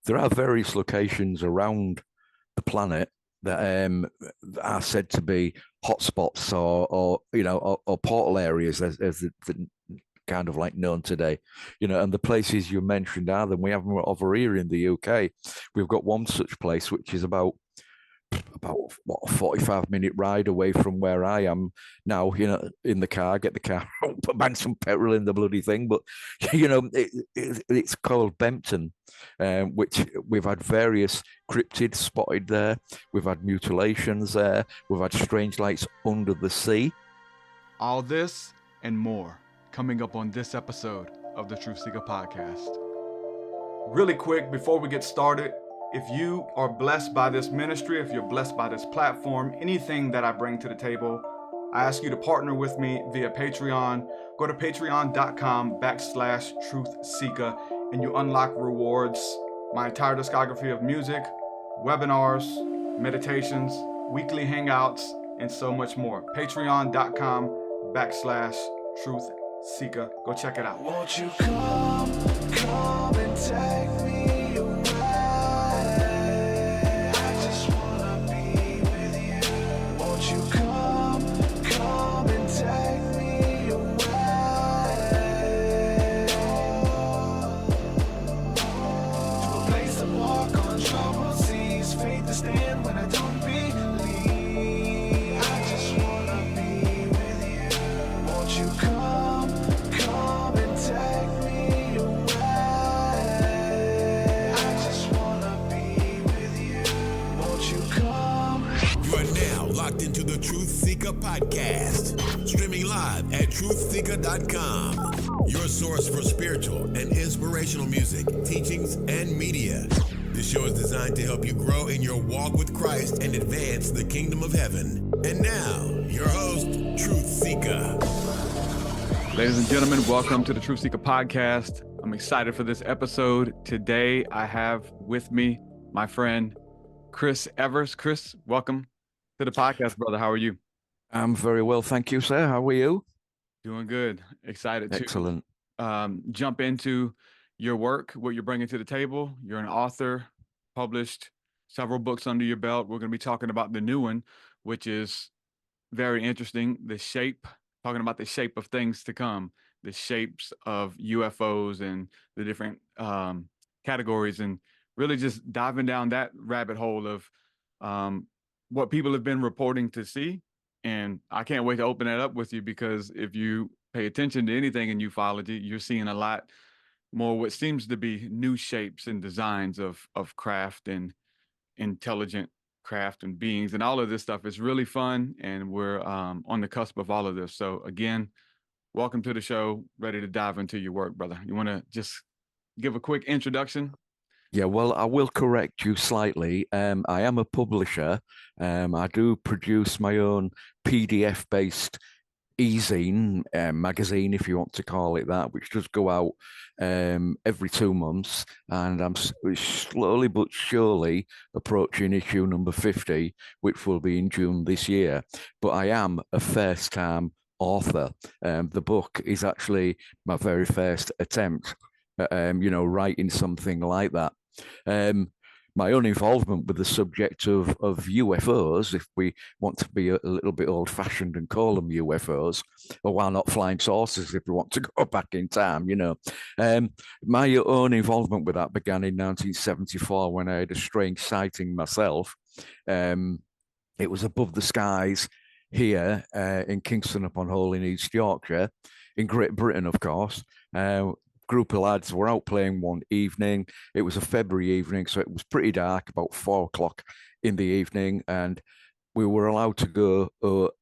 there are various locations around the planet that are said to be hotspots or portal areas as the kind of like known today, and the places you mentioned are them. We have them over here in the UK. We've got one such place which is about what, a 45-minute ride away from where I am now, in the car, get the car out, bang some petrol in the bloody thing. But, it's called Bempton, which we've had various cryptids spotted there. We've had mutilations there. We've had strange lights under the sea. All this and more coming up on this episode of the TruthSeekah podcast. Really quick, before we get started, if you are blessed by this ministry, if you're blessed by this platform, anything that I bring to the table, I ask you to partner with me via Patreon. Go to patreon.com/TruthSeekah and you unlock rewards, my entire discography of music, webinars, meditations, weekly hangouts, and so much more. Patreon.com/TruthSeekah. Go check it out. Won't you come and take me away? I just wanna be with you. Won't you come and take me away? To a place to walk on troubled seas, faith to stand when I don't believe. I just wanna be with you. Won't you come and take me away? I just wanna be with you. Won't you come? You are now locked into the TruthSeekah podcast, streaming live at TruthSeekah.com, your source for spiritual and inspirational music, teachings, and media. This show is designed to help you grow in your walk with Christ and advance the kingdom of heaven. And now, your host, TruthSeekah. Ladies and gentlemen, welcome to the TruthSeekah podcast. I'm excited for this episode. Today, I have with me my friend, Chris Evers. Chris, welcome to the podcast, brother. How are you? I'm very well, thank you, sir. How are you? Doing good. Excited Excellent. to jump into your work, what you're bringing to the table. You're an author, published several books under your belt. We're going to be talking about the new one, which is very interesting. Talking about the shape of things to come, the shapes of UFOs and the different categories, and really just diving down that rabbit hole of what people have been reporting to see. And I can't wait to open that up with you, because if you pay attention to anything in ufology, you're seeing a lot more what seems to be new shapes and designs of craft and intelligent craft and beings, and all of this stuff is really fun, and we're on the cusp of all of this. So again, welcome to the show. Ready to dive into your work, brother. You want to just give a quick introduction? Yeah, well, I will correct you slightly. I am a publisher. I do produce my own PDF-based e-zine magazine, if you want to call it that, which does go out every 2 months, and I'm slowly but surely approaching issue number 50, which will be in June this year. But I am a first-time author. The book is actually my very first attempt at writing something like that. My own involvement with the subject of UFOs, if we want to be a little bit old-fashioned and call them UFOs, or why not flying saucers if we want to go back in time, my own involvement with that began in 1974 when I had a strange sighting myself. It was above the skies here in Kingston upon Hull in East Yorkshire, in Great Britain, of course. Group of lads were out playing one evening. It was a February evening, so it was pretty dark, about 4 o'clock in the evening, and we were allowed to go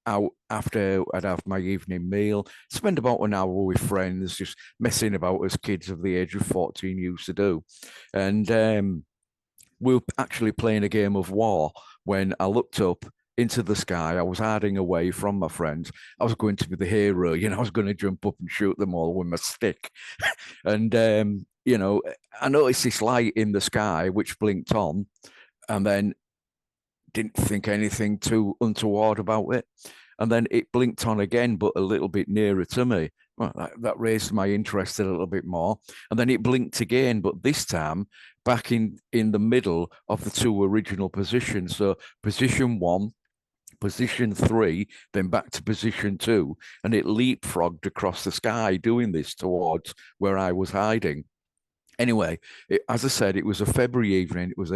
out after I'd have my evening meal, spend about an hour with friends, just messing about as kids of the age of 14 used to do. And we were actually playing a game of war when I looked up into the sky. I was hiding away from my friends. I was going to be the hero, I was going to jump up and shoot them all with my stick. And, I noticed this light in the sky, which blinked on, and then didn't think anything too untoward about it. And then it blinked on again, but a little bit nearer to me. Well, that raised my interest a little bit more. And then it blinked again, but this time back in the middle of the two original positions. So position 1, position 3, then back to position 2, and it leapfrogged across the sky, doing this towards where I was hiding. Anyway, as I said, it was a February evening. It was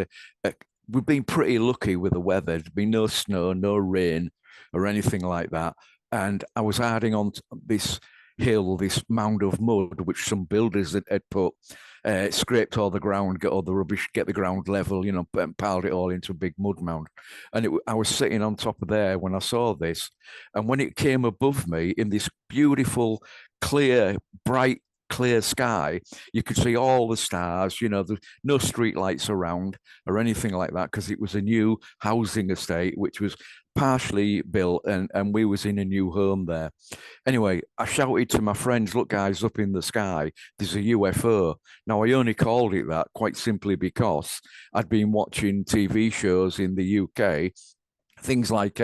we've been pretty lucky with the weather. There's been no snow, no rain, or anything like that. And I was hiding on this hill, this mound of mud, which some builders had put, scraped all the ground, get all the rubbish, get the ground level, and piled it all into a big mud mound. And I was sitting on top of there when I saw this. And when it came above me in this beautiful, clear, bright, clear sky, you could see all the stars. There's no street lights around or anything like that, because it was a new housing estate which was partially built, and we was in a new home there. Anyway, I shouted to my friends, "Look guys, up in the sky, there's a UFO." Now, I only called it that quite simply because I'd been watching TV shows in the UK, things like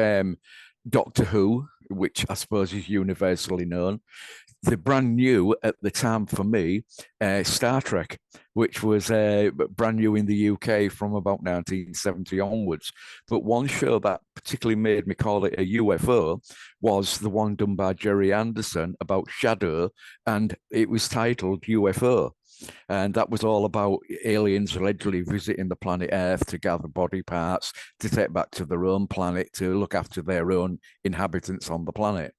Doctor Who, which I suppose is universally known. The brand new at the time for me, Star Trek, which was brand new in the UK from about 1970 onwards. But one show that particularly made me call it a UFO was the one done by Jerry Anderson about shadow, and it was titled UFO. And that was all about aliens allegedly visiting the planet Earth to gather body parts to take back to their own planet to look after their own inhabitants on the planet.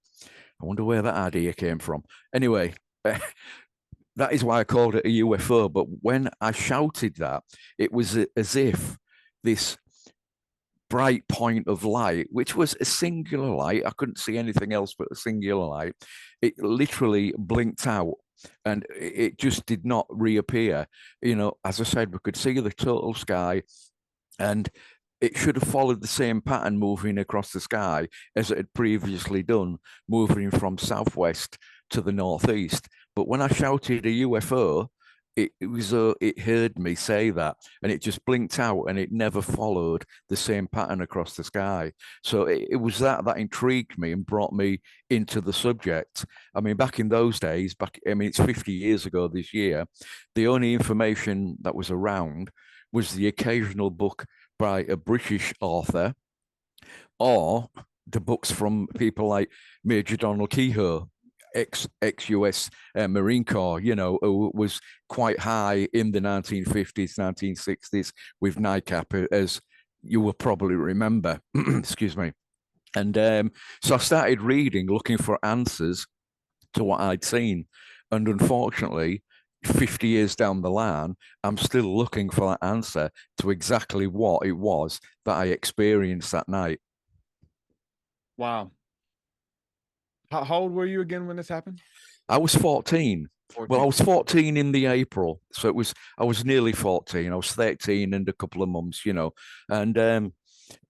I wonder where that idea came from. Anyway, that is why I called it a UFO. But when I shouted that, it was as if this bright point of light, which was a singular light, I couldn't see anything else but a singular light, it literally blinked out and it just did not reappear. As I said, we could see the total sky, and it should have followed the same pattern moving across the sky as it had previously done, moving from southwest to the northeast. But when I shouted a UFO, it heard me say that, and it just blinked out, and it never followed the same pattern across the sky. So it was that intrigued me and brought me into the subject. I mean, back in those days, it's 50 years ago this year, the only information that was around was the occasional book by a British author, or the books from people like Major Donald Kehoe, ex-US Marine Corps, who was quite high in the 1950s, 1960s with NICAP, as you will probably remember. Excuse me. And so I started reading, looking for answers to what I'd seen. And unfortunately, 50 years down the line, I'm still looking for that answer to exactly what it was that I experienced that night. Wow. How old were you again when this happened? I was 14. 14. Well, I was 14 in the April. So I was nearly 14. I was 13 and a couple of months, and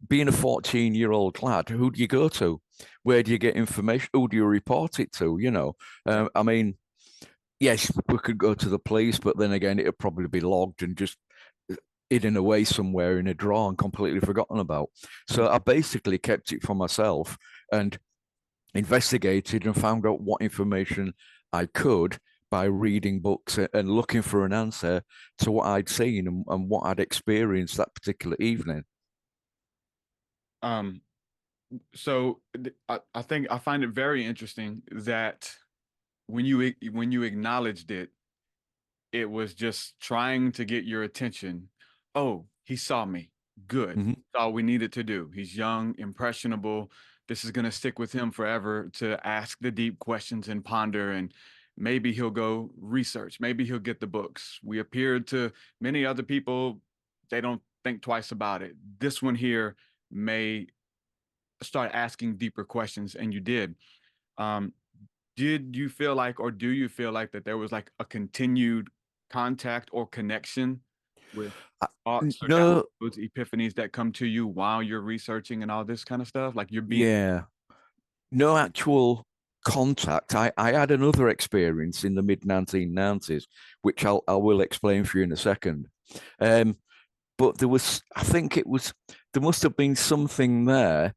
being a 14-year-old lad, who do you go to? Where do you get information? Who do you report it to? I mean, yes, we could go to the police, but then again, it would probably be logged and just hidden away somewhere in a drawer and completely forgotten about. So I basically kept it for myself and investigated and found out what information I could by reading books and looking for an answer to what I'd seen and what I'd experienced that particular evening. So I think I find it very interesting that when you acknowledged it, it was just trying to get your attention. Oh, he saw me. Good. Mhm. That's all we needed to do. He's young, impressionable. This is going to stick with him forever, to ask the deep questions and ponder, and maybe he'll go research. Maybe he'll get the books. We appeared to many other people, they don't think twice about it. This one here may start asking deeper questions, and you did. Did you feel like, or do you feel like, that there was like a continued contact or connection with thoughts or No, those epiphanies that come to you while you're researching and all this kind of stuff? Like you're being yeah, no actual contact. I had another experience in the mid 1990s, which I will explain for you in a second. But there must have been something there.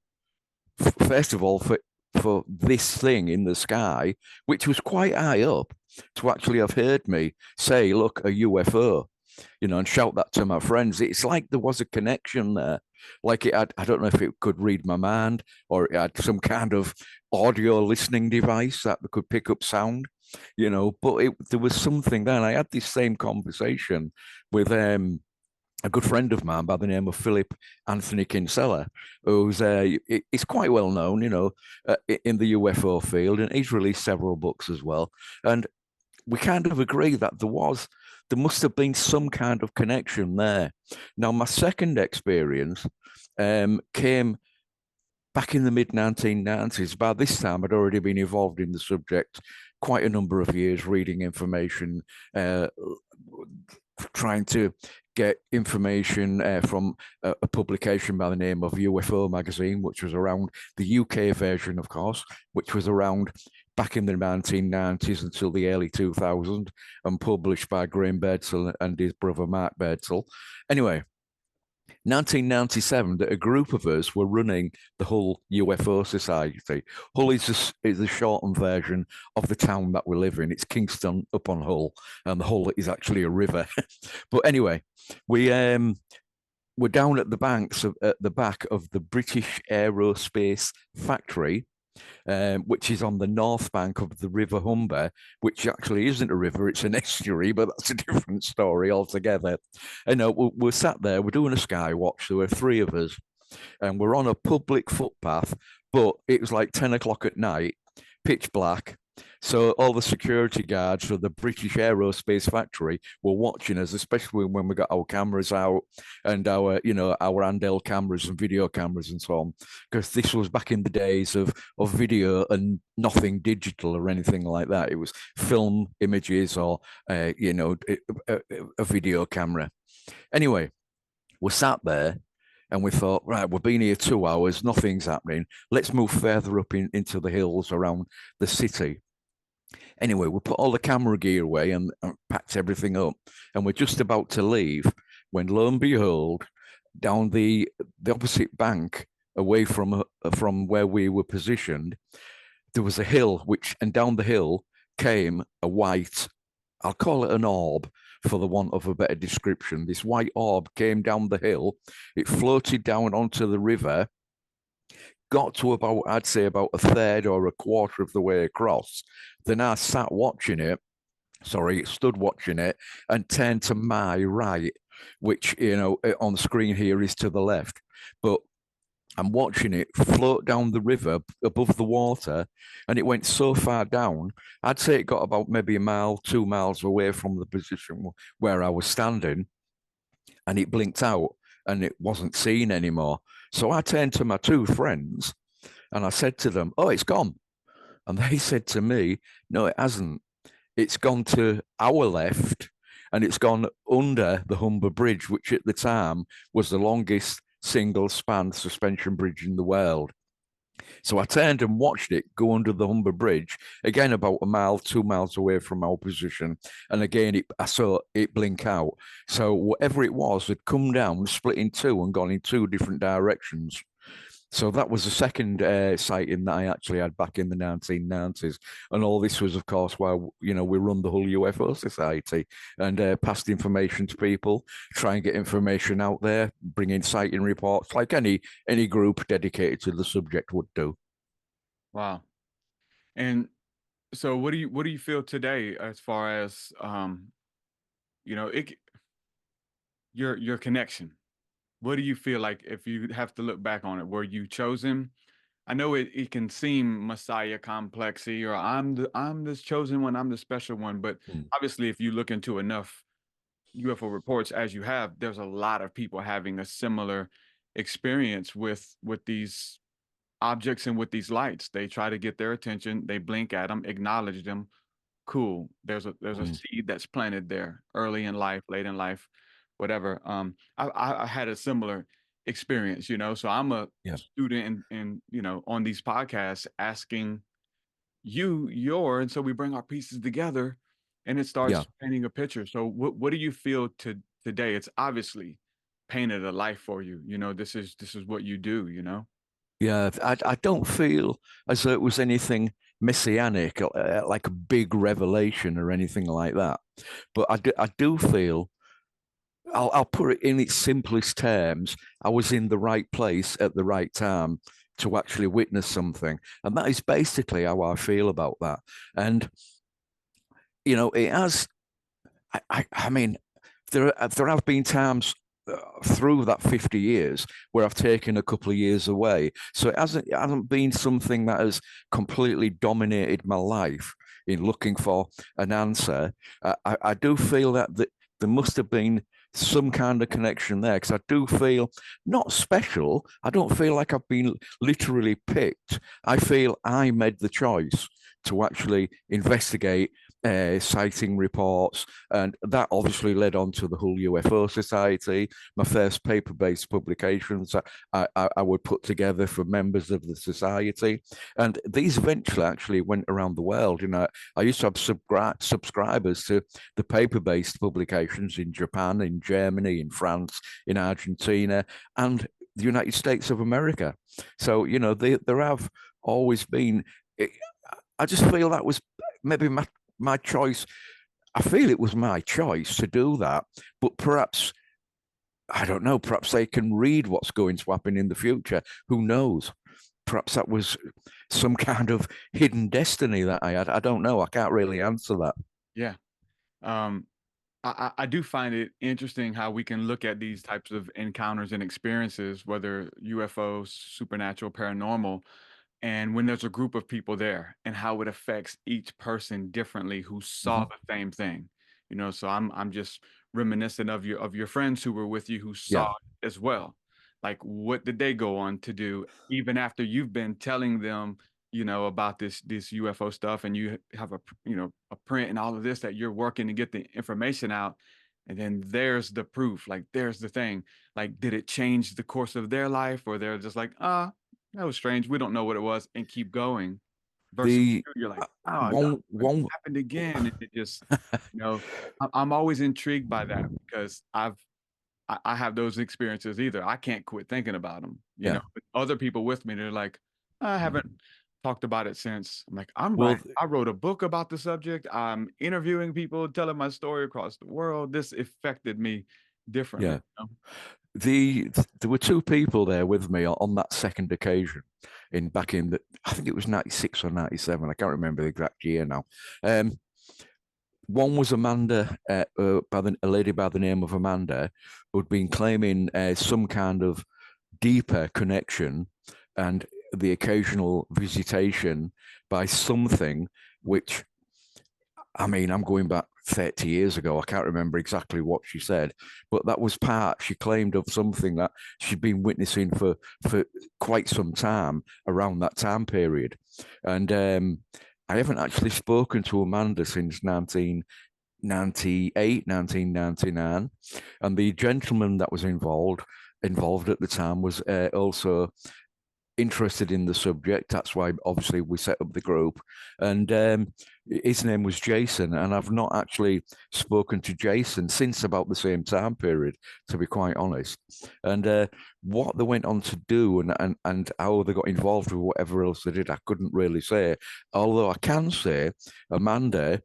First of all, for this thing in the sky, which was quite high up, to actually have heard me say, "Look, a UFO." and shout that to my friends. It's like there was a connection there. Like it had, I don't know if it could read my mind or it had some kind of audio listening device that could pick up sound, but there was something there. And I had this same conversation with a good friend of mine by the name of Philip Anthony Kinsella, who's he's quite well known, in the UFO field, and he's released several books as well. And we kind of agree that there must have been some kind of connection there. Now, my second experience came back in the mid 1990s. By this time, I'd already been involved in the subject quite a number of years, reading information, trying to get information from a publication by the name of UFO magazine, which was around the UK version, of course, which was around back in the 1990s until the early 2000s and published by Graham Birdsall and his brother Mark Birdsall. Anyway, 1997, that a group of us were running the Hull UFO Society. Hull is the shortened version of the town that we live in. It's Kingston up on Hull, and the Hull is actually a river. But anyway, we're down at the back of the British Aerospace Factory, which is on the north bank of the River Humber, which actually isn't a river, it's an estuary, but that's a different story altogether. And we're sat there, we're doing a sky watch. There were three of us, and we're on a public footpath, but it was like 10 o'clock at night, pitch black. So all the security guards for the British Aerospace Factory were watching us, especially when we got our cameras out and our handheld cameras and video cameras and so on, because this was back in the days of video and nothing digital or anything like that. It was film images or a video camera. Anyway, we sat there. And we thought, right, we've been here 2 hours, nothing's happening. Let's move further up into the hills around the city. Anyway, we put all the camera gear away and packed everything up. And we're just about to leave when, lo and behold, down the opposite bank, away from where we were positioned, there was a hill, and down the hill came a white, I'll call it an orb, for the want of a better description. This white orb came down the hill. It floated down onto the river, got to about, I'd say about a third or a quarter of the way across. Then I stood watching it, and turned to my right, which, on the screen here is to the left. But I'm watching it float down the river above the water, and it went so far down, I'd say it got about maybe a mile, 2 miles away from the position where I was standing, and it blinked out, and it wasn't seen anymore. So I turned to my two friends, and I said to them, "Oh, it's gone." And they said to me, "No, it hasn't. It's gone to our left, and it's gone under the Humber Bridge, which at the time was the longest single-span suspension bridge in the world." So I turned and watched it go under the Humber Bridge, again about a mile, 2 miles away from our position. And again, I saw it blink out. So whatever it was had come down, split in two, and gone in two different directions. So that was the second sighting that I actually had back in the 1990s. And all this was, of course, while, we run the Hull UFO Society and passed information to people, try and get information out there, bring in sighting reports like any group dedicated to the subject would do. Wow. And so what do you feel today as far as, your connection? What do you feel like if you have to look back on it? Were you chosen? I know it can seem Messiah complexy, or I'm this chosen one, I'm the special one. But obviously, if you look into enough UFO reports as you have, there's a lot of people having a similar experience with these objects and with these lights. They try to get their attention, they blink at them, acknowledge them. Cool. There's a seed that's planted there early in life, late in life, whatever. I had a similar experience, so I'm a student and on these podcasts asking and so we bring our pieces together and it starts painting a picture. So what do you feel today? It's obviously painted a life for you. This is what you do, Yeah, I don't feel as though it was anything messianic, like a big revelation or anything like that. But I do feel I'll put it in its simplest terms. I was in the right place at the right time to actually witness something. And that is basically how I feel about that. And, it has, I mean, there have been times through that 50 years where I've taken a couple of years away. So it hasn't been something that has completely dominated my life in looking for an answer. I do feel that there must have been some kind of connection there, because I do feel not special. I don't feel like I've been literally picked. I feel I made the choice to actually investigate sighting reports, and that obviously led on to the Hull UFO Society. My first paper-based publications I would put together for members of the society, and these eventually actually went around the world. I used to have subscribers to the paper-based publications in Japan, in Germany, in France, in Argentina, and the United States of America. So there have always been. I just feel that was maybe my choice. I feel it was my choice to do that, but perhaps, I don't know, perhaps they can read what's going to happen in the future. Who knows? Perhaps that was some kind of hidden destiny that I had. I don't know. I can't really answer that. Yeah. I do find it interesting how we can look at these types of encounters and experiences, whether UFOs, supernatural, paranormal, and when there's a group of people there, and how it affects each person differently who saw the same thing. So I'm just reminiscent of your friends who were with you who saw Yeah. it as well. Like, what did they go on to do, even after you've been telling them, about this UFO stuff, and you have a print and all of this, that you're working to get the information out, and then there's the proof, like there's the thing. Like, did it change the course of their life, or they're just like, that was strange, we don't know what it was, and keep going? Versus The you're like, oh no, it one happened again. And it just, I'm always intrigued by that, because I have those experiences either. I can't quit thinking about them. Yeah. But other people with me, they're like, I haven't talked about it since. I'm like, Well, I wrote a book about the subject. I'm interviewing people, telling my story across the world. This affected me differently. yeah. There were two people there with me on that second occasion, back in I think it was 96 or 97. I can't remember the exact year now. One was Amanda, a lady by the name of Amanda, who'd been claiming some kind of deeper connection and the occasional visitation by something, which, I mean, I'm going back 30 years ago. I can't remember exactly what she said, but that was she claimed, of something that she'd been witnessing for quite some time around that time period. And I haven't actually spoken to Amanda since 1998, 1999. And the gentleman that was involved at the time was also interested in the subject. That's why obviously we set up the group, and his name was Jason, and I've not actually spoken to Jason since about the same time period, to be quite honest. And what they went on to do, and how they got involved with whatever else they did, I couldn't really say. Although I can say Amanda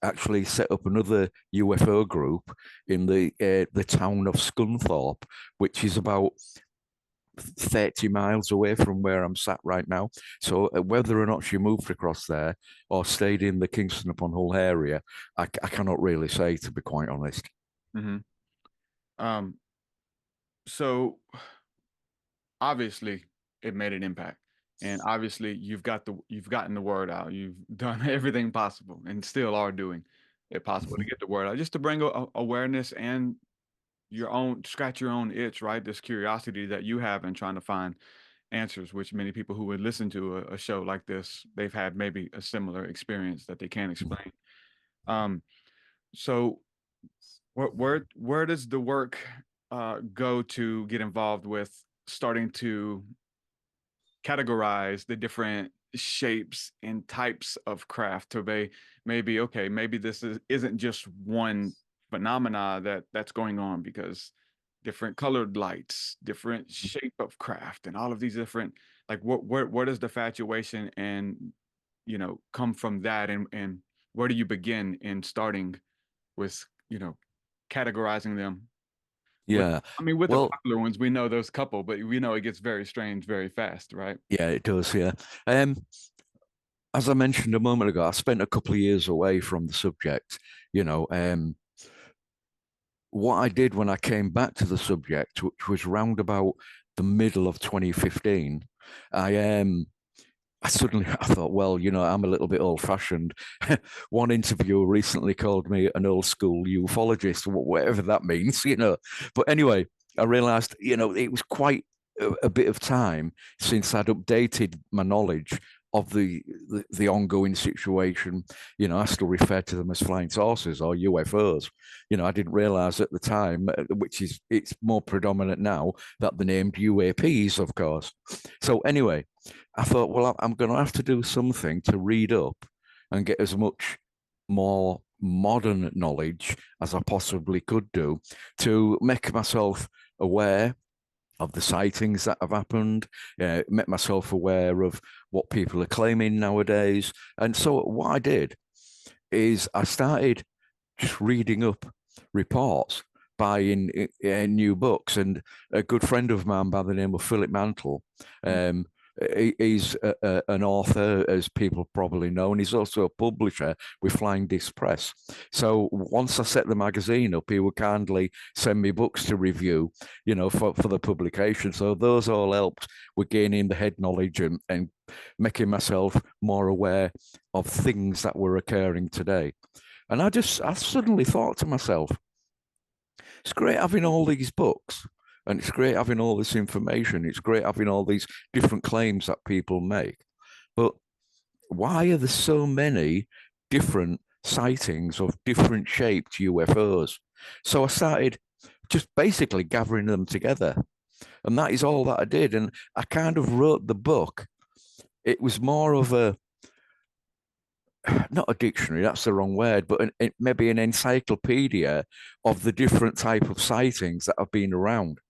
actually set up another UFO group in the town of Scunthorpe, which is about 30 miles away from where I'm sat right now. So whether or not she moved across there or stayed in the Kingston upon Hull area, I cannot really say, to be quite honest. So obviously it made an impact, and obviously you've gotten the word out. You've done everything possible, and still are doing it possible to get the word out, just to bring awareness and scratch your own itch, right? This curiosity that you have in trying to find answers, which many people who would listen to a show like this, they've had maybe a similar experience that they can't explain. So where does the work go to get involved with starting to categorize the different shapes and types of craft, to maybe, okay, maybe this isn't just one phenomena that's going on, because different colored lights, different shape of craft, and all of these different, like, where does the fatuation and come from that, and where do you begin in starting with categorizing them Yeah. I mean, with the Well, popular ones, we know those couple, but we know it gets very strange very fast, right? yeah, it does. Yeah. As I mentioned a moment ago, I spent a couple of years away from the subject. You know, what I did when I came back to the subject, which was round about the middle of 2015, I suddenly I thought, well, I'm a little bit old fashioned. One interviewer recently called me an old school ufologist, whatever that means. But anyway, I realized, it was quite a bit of time since I'd updated my knowledge of the ongoing situation. I still refer to them as flying saucers or UFOs. I didn't realize at the time, it's more predominant now, that they're named UAPs, of course. So anyway, I thought, well, I'm going to have to do something to read up and get as much more modern knowledge as I possibly could do to make myself aware of the sightings that have happened, make myself aware of what people are claiming nowadays. And so what I did is I started just reading up reports, buying new books. And a good friend of mine by the name of Philip Mantle, he's an author, as people probably know, and he's also a publisher with Flying Disc Press. So once I set the magazine up, he would kindly send me books to review, for the publication. So those all helped with gaining the head knowledge and making myself more aware of things that were occurring today. And I suddenly thought to myself, it's great having all these books, and it's great having all this information. It's great having all these different claims that people make. But why are there so many different sightings of different shaped UFOs? So I started just basically gathering them together. And that is all that I did. And I kind of wrote the book. It was more of not a dictionary, that's the wrong word, but maybe an encyclopedia of the different type of sightings that have been around.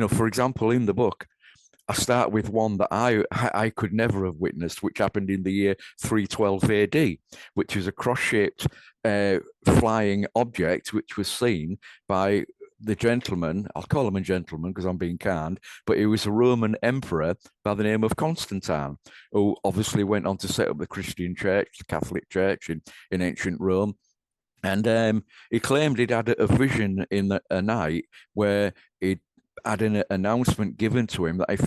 For example, in the book, I start with one that I could never have witnessed, which happened in the year 312 AD, which is a cross-shaped flying object, which was seen by the gentleman. I'll call him a gentleman because I'm being kind, but he was a Roman emperor by the name of Constantine, who obviously went on to set up the Christian church, the Catholic church in ancient Rome. And he claimed he'd had a vision in a night where he'd had an announcement given to him that if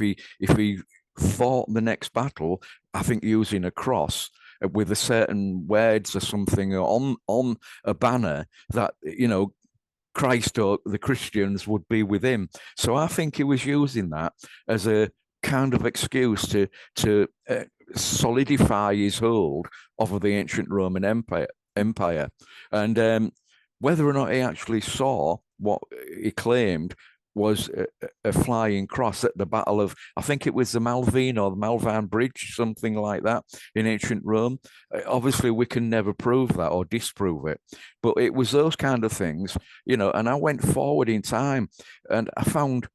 he fought the next battle, I think using a cross with a certain words or something on a banner, that Christ or the Christians would be with him. So I think he was using that as a kind of excuse to solidify his hold over the ancient Roman Empire. And whether or not he actually saw what he claimed was a flying cross at the Battle of, I think it was the Malvine or the Malvine Bridge, something like that, in ancient Rome. Obviously, we can never prove that or disprove it, but it was those kind of things, and I went forward in time and I found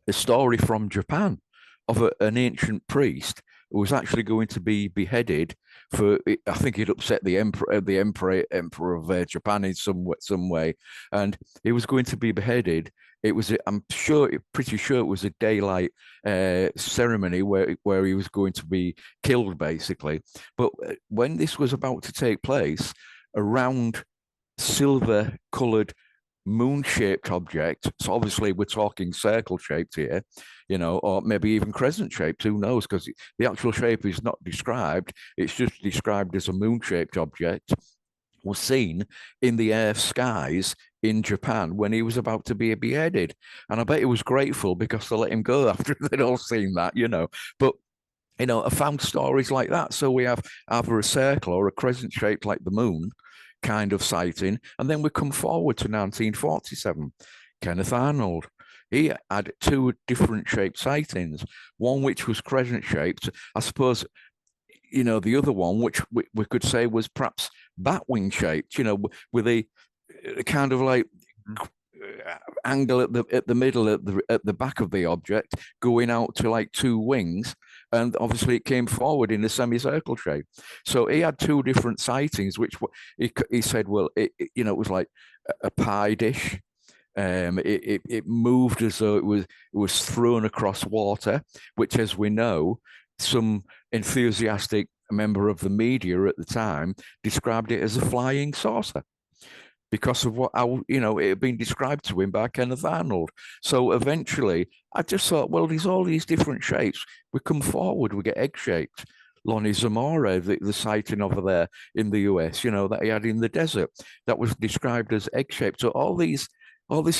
a story from Japan of an ancient priest who was actually going to be beheaded for, I think he'd upset the emperor of Japan in some way, and he was going to be beheaded. It was, pretty sure it was a daylight ceremony where he was going to be killed, basically. But when this was about to take place, a round silver-colored moon-shaped object, so obviously we're talking circle-shaped here, or maybe even crescent-shaped, who knows, because the actual shape is not described, it's just described as a moon-shaped object, was seen in the air skies in Japan when he was about to be beheaded. And I bet he was grateful because they let him go after they'd all seen that, But, I found stories like that. So we have either a circle or a crescent shaped like the moon kind of sighting. And then we come forward to 1947. Kenneth Arnold, he had two different shaped sightings, one which was crescent shaped. I suppose, the other one, which we could say was perhaps batwing shaped, with a kind of like angle at the middle at the back of the object, going out to like two wings, and obviously it came forward in a semicircle shape. So he had two different sightings, which he said, well, it was like a pie dish, It moved as though it was thrown across water, which, as we know, some enthusiastic member of the media at the time described it as a flying saucer because of how it had been described to him by Kenneth Arnold. So eventually, I just thought, well, there's all these different shapes. We come forward, we get egg-shaped. Lonnie Zamora, the sighting over there in the US, that he had in the desert, that was described as egg-shaped. So all this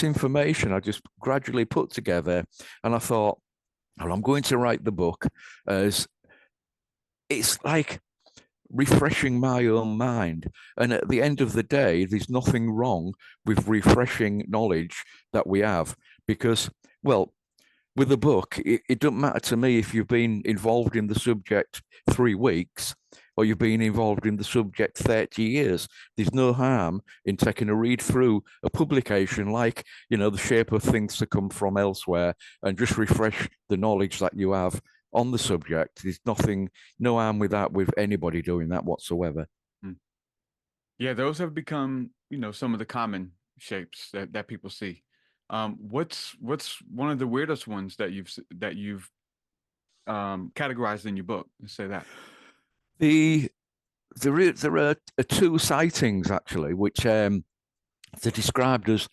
information I just gradually put together, and I thought, well, I'm going to write the book as it's like refreshing my own mind. And at the end of the day, there's nothing wrong with refreshing knowledge that we have because, well, with a book, it doesn't matter to me if you've been involved in the subject 3 weeks or you've been involved in the subject 30 years. There's no harm in taking a read through a publication like, The Shape of Things to Come From Elsewhere and just refresh the knowledge that you have on the subject. There's no harm with that, with anybody doing that whatsoever. Yeah, those have become, some of the common shapes that people see. What's one of the weirdest ones that you've categorized in your book? Let's say that. There are 2 sightings actually, which they're described as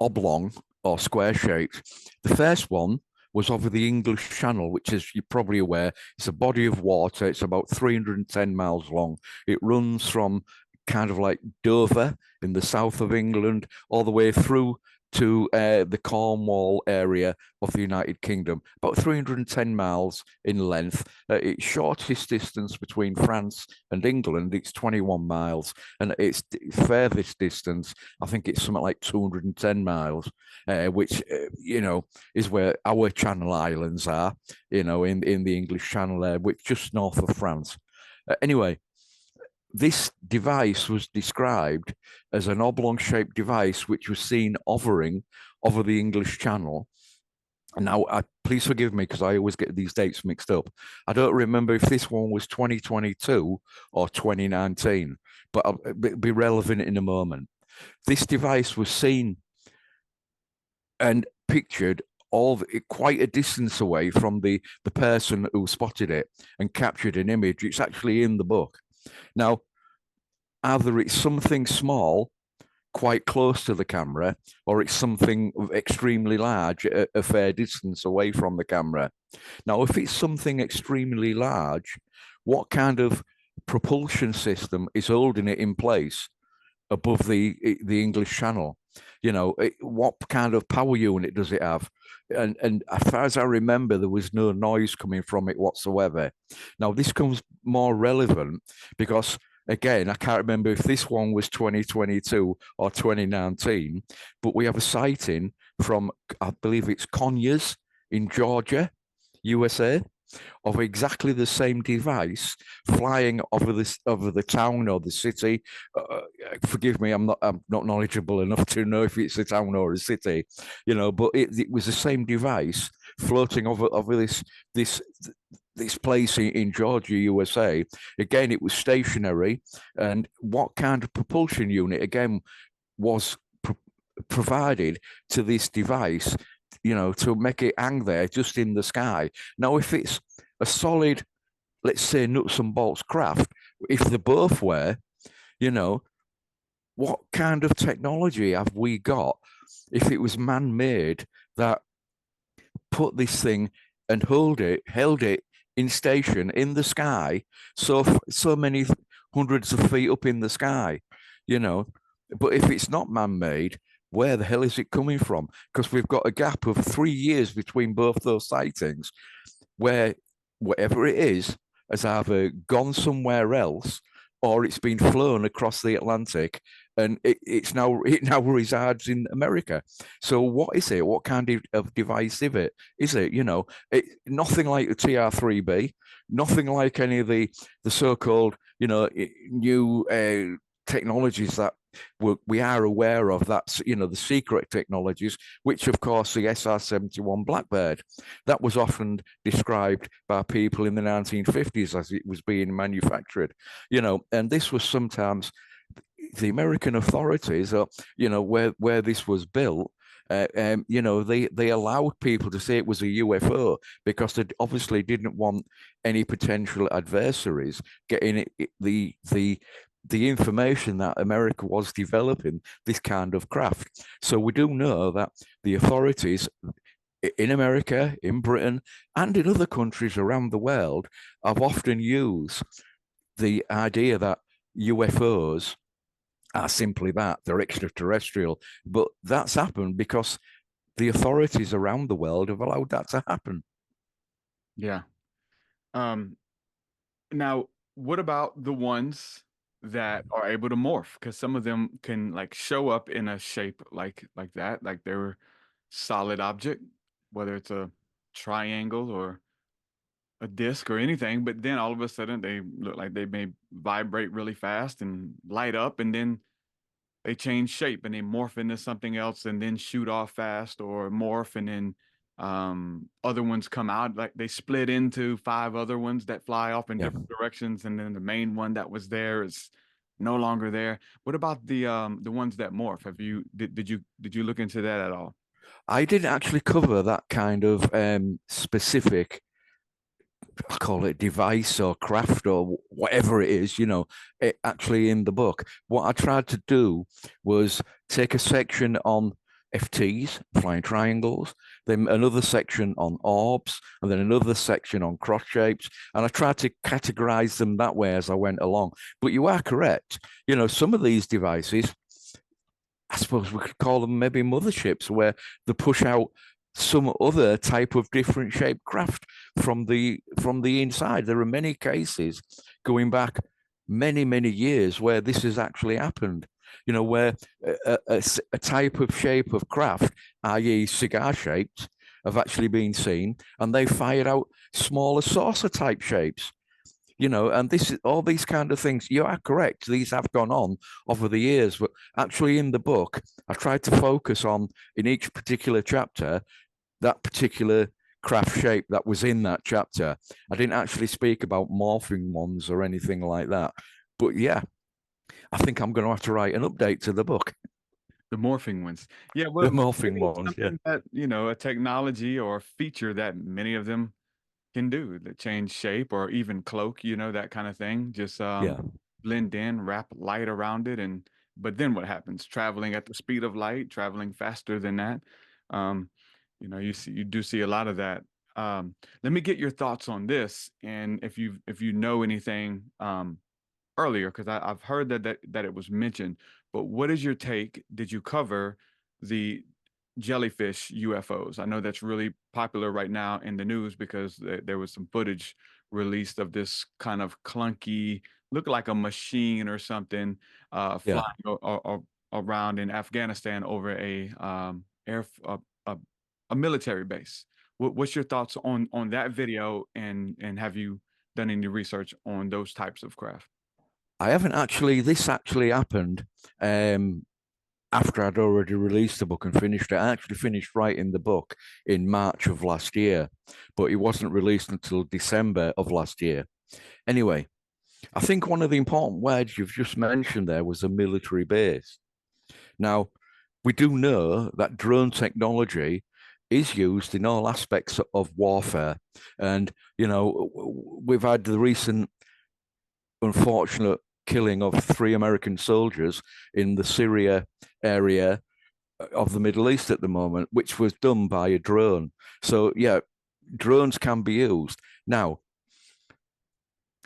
oblong or square shaped. The first one was over the English Channel, which, as you're probably aware, it's a body of water. It's about 310 miles long. It runs from kind of like Dover in the south of England all the way through to the Cornwall area of the United Kingdom, about 310 miles in length. Its shortest distance between France and England, it's 21 miles, and its furthest distance, I think it's something like 210 miles, which, is where our Channel Islands are, in the English Channel there, which just north of France. Anyway, this device was described as an oblong-shaped device which was seen hovering over the English Channel. And now, please forgive me because I always get these dates mixed up. I don't remember if this one was 2022 or 2019, but it'll be relevant in a moment. This device was seen and pictured quite a distance away from the person who spotted it and captured an image. It's actually in the book. Now, either it's something small, quite close to the camera, or it's something extremely large, a fair distance away from the camera. Now, if it's something extremely large, what kind of propulsion system is holding it in place above the English Channel? What kind of power unit does it have? And as far as I remember, there was no noise coming from it whatsoever. Now, this comes more relevant because, again, I can't remember if this one was 2022 or 2019, but we have a sighting from, I believe it's Conyers in Georgia, USA, of exactly the same device flying over the town or the city. Forgive me, I'm not knowledgeable enough to know if it's a town or a city, but it was the same device floating over this place in Georgia, USA. Again, it was stationary, and what kind of propulsion unit again was provided to this device, to make it hang there just in the sky. Now, if it's a solid, let's say, nuts and bolts craft, if they both were, what kind of technology have we got if it was man-made that put this thing and held it in station in the sky, so many hundreds of feet up in the sky, But if it's not man-made, where the hell is it coming from? Because we've got a gap of 3 years between both those sightings, where whatever it is has either gone somewhere else or it's been flown across the Atlantic, and it now resides in America. So what is it? What kind of device is it? Nothing like the TR-3B, nothing like any of the so-called new technologies that we are aware of. That's the secret technologies, which of course the SR-71 Blackbird, that was often described by people in the 1950s as it was being manufactured, and this was sometimes the American authorities, where this was built, They allowed people to say it was a UFO because they obviously didn't want any potential adversaries getting the information that America was developing this kind of craft. So we do know that the authorities in America, in Britain, and in other countries around the world have often used the idea that UFOs are simply that, they're extraterrestrial. But that's happened because the authorities around the world have allowed that to happen. Yeah. Now, what about the ones that are able to morph? Because some of them can like show up in a shape like that, like they're solid object, whether it's a triangle or a disc or anything, but then all of a sudden they look like they may vibrate really fast and light up, and then they change shape and they morph into something else and then shoot off fast, or morph and then other ones come out, like they split into 5 other ones that fly off in different directions, and then the main one that was there is no longer there. What about the ones that morph? Did you look into that at all? I didn't actually cover that kind of specific, I call it device or craft or whatever it is, actually in the book. What I tried to do was take a section on FTs, flying triangles, then another section on orbs, and then another section on cross shapes. And I tried to categorize them that way as I went along. But you are correct. Some of these devices, I suppose we could call them maybe motherships, where they push out some other type of different shaped craft from the inside. There are many cases going back many years where this has actually happened. Where a type of shape of craft, i.e., cigar shaped, have actually been seen, and they fired out smaller saucer type shapes. And this is all these kind of things. You are correct. These have gone on over the years, but actually in the book, I tried to focus on in each particular chapter that particular craft shape that was in that chapter. I didn't actually speak about morphing ones or anything like that. But yeah, I think I'm going to have to write an update to the book. The morphing ones. Yeah, The well, morphing maybe ones, yeah. something that, a technology or a feature that many of them can do, that change shape or even cloak, that kind of thing. Just Yeah. blend in, wrap light around it, but then what happens? Traveling at the speed of light, traveling faster than that. You do see a lot of that. Let me get your thoughts on this, and if you know anything earlier, because I've heard that it was mentioned. But what is your take? Did you cover the jellyfish UFOs? I know that's really popular right now in the news because there was some footage released of this kind of clunky, look like a machine or something, flying around in Afghanistan over a military base. What's your thoughts on that video, and have you done any research on those types of craft? I haven't actually. This actually happened after I'd already released the book and finished it. I actually finished writing the book in March of last year, but it wasn't released until December of last year. Anyway, I think one of the important words you've just mentioned there was a military base. Now, we do know that drone technology is used in all aspects of warfare. And, we've had the recent unfortunate killing of 3 American soldiers in the Syria area of the Middle East at the moment, which was done by a drone. So, yeah, drones can be used. Now,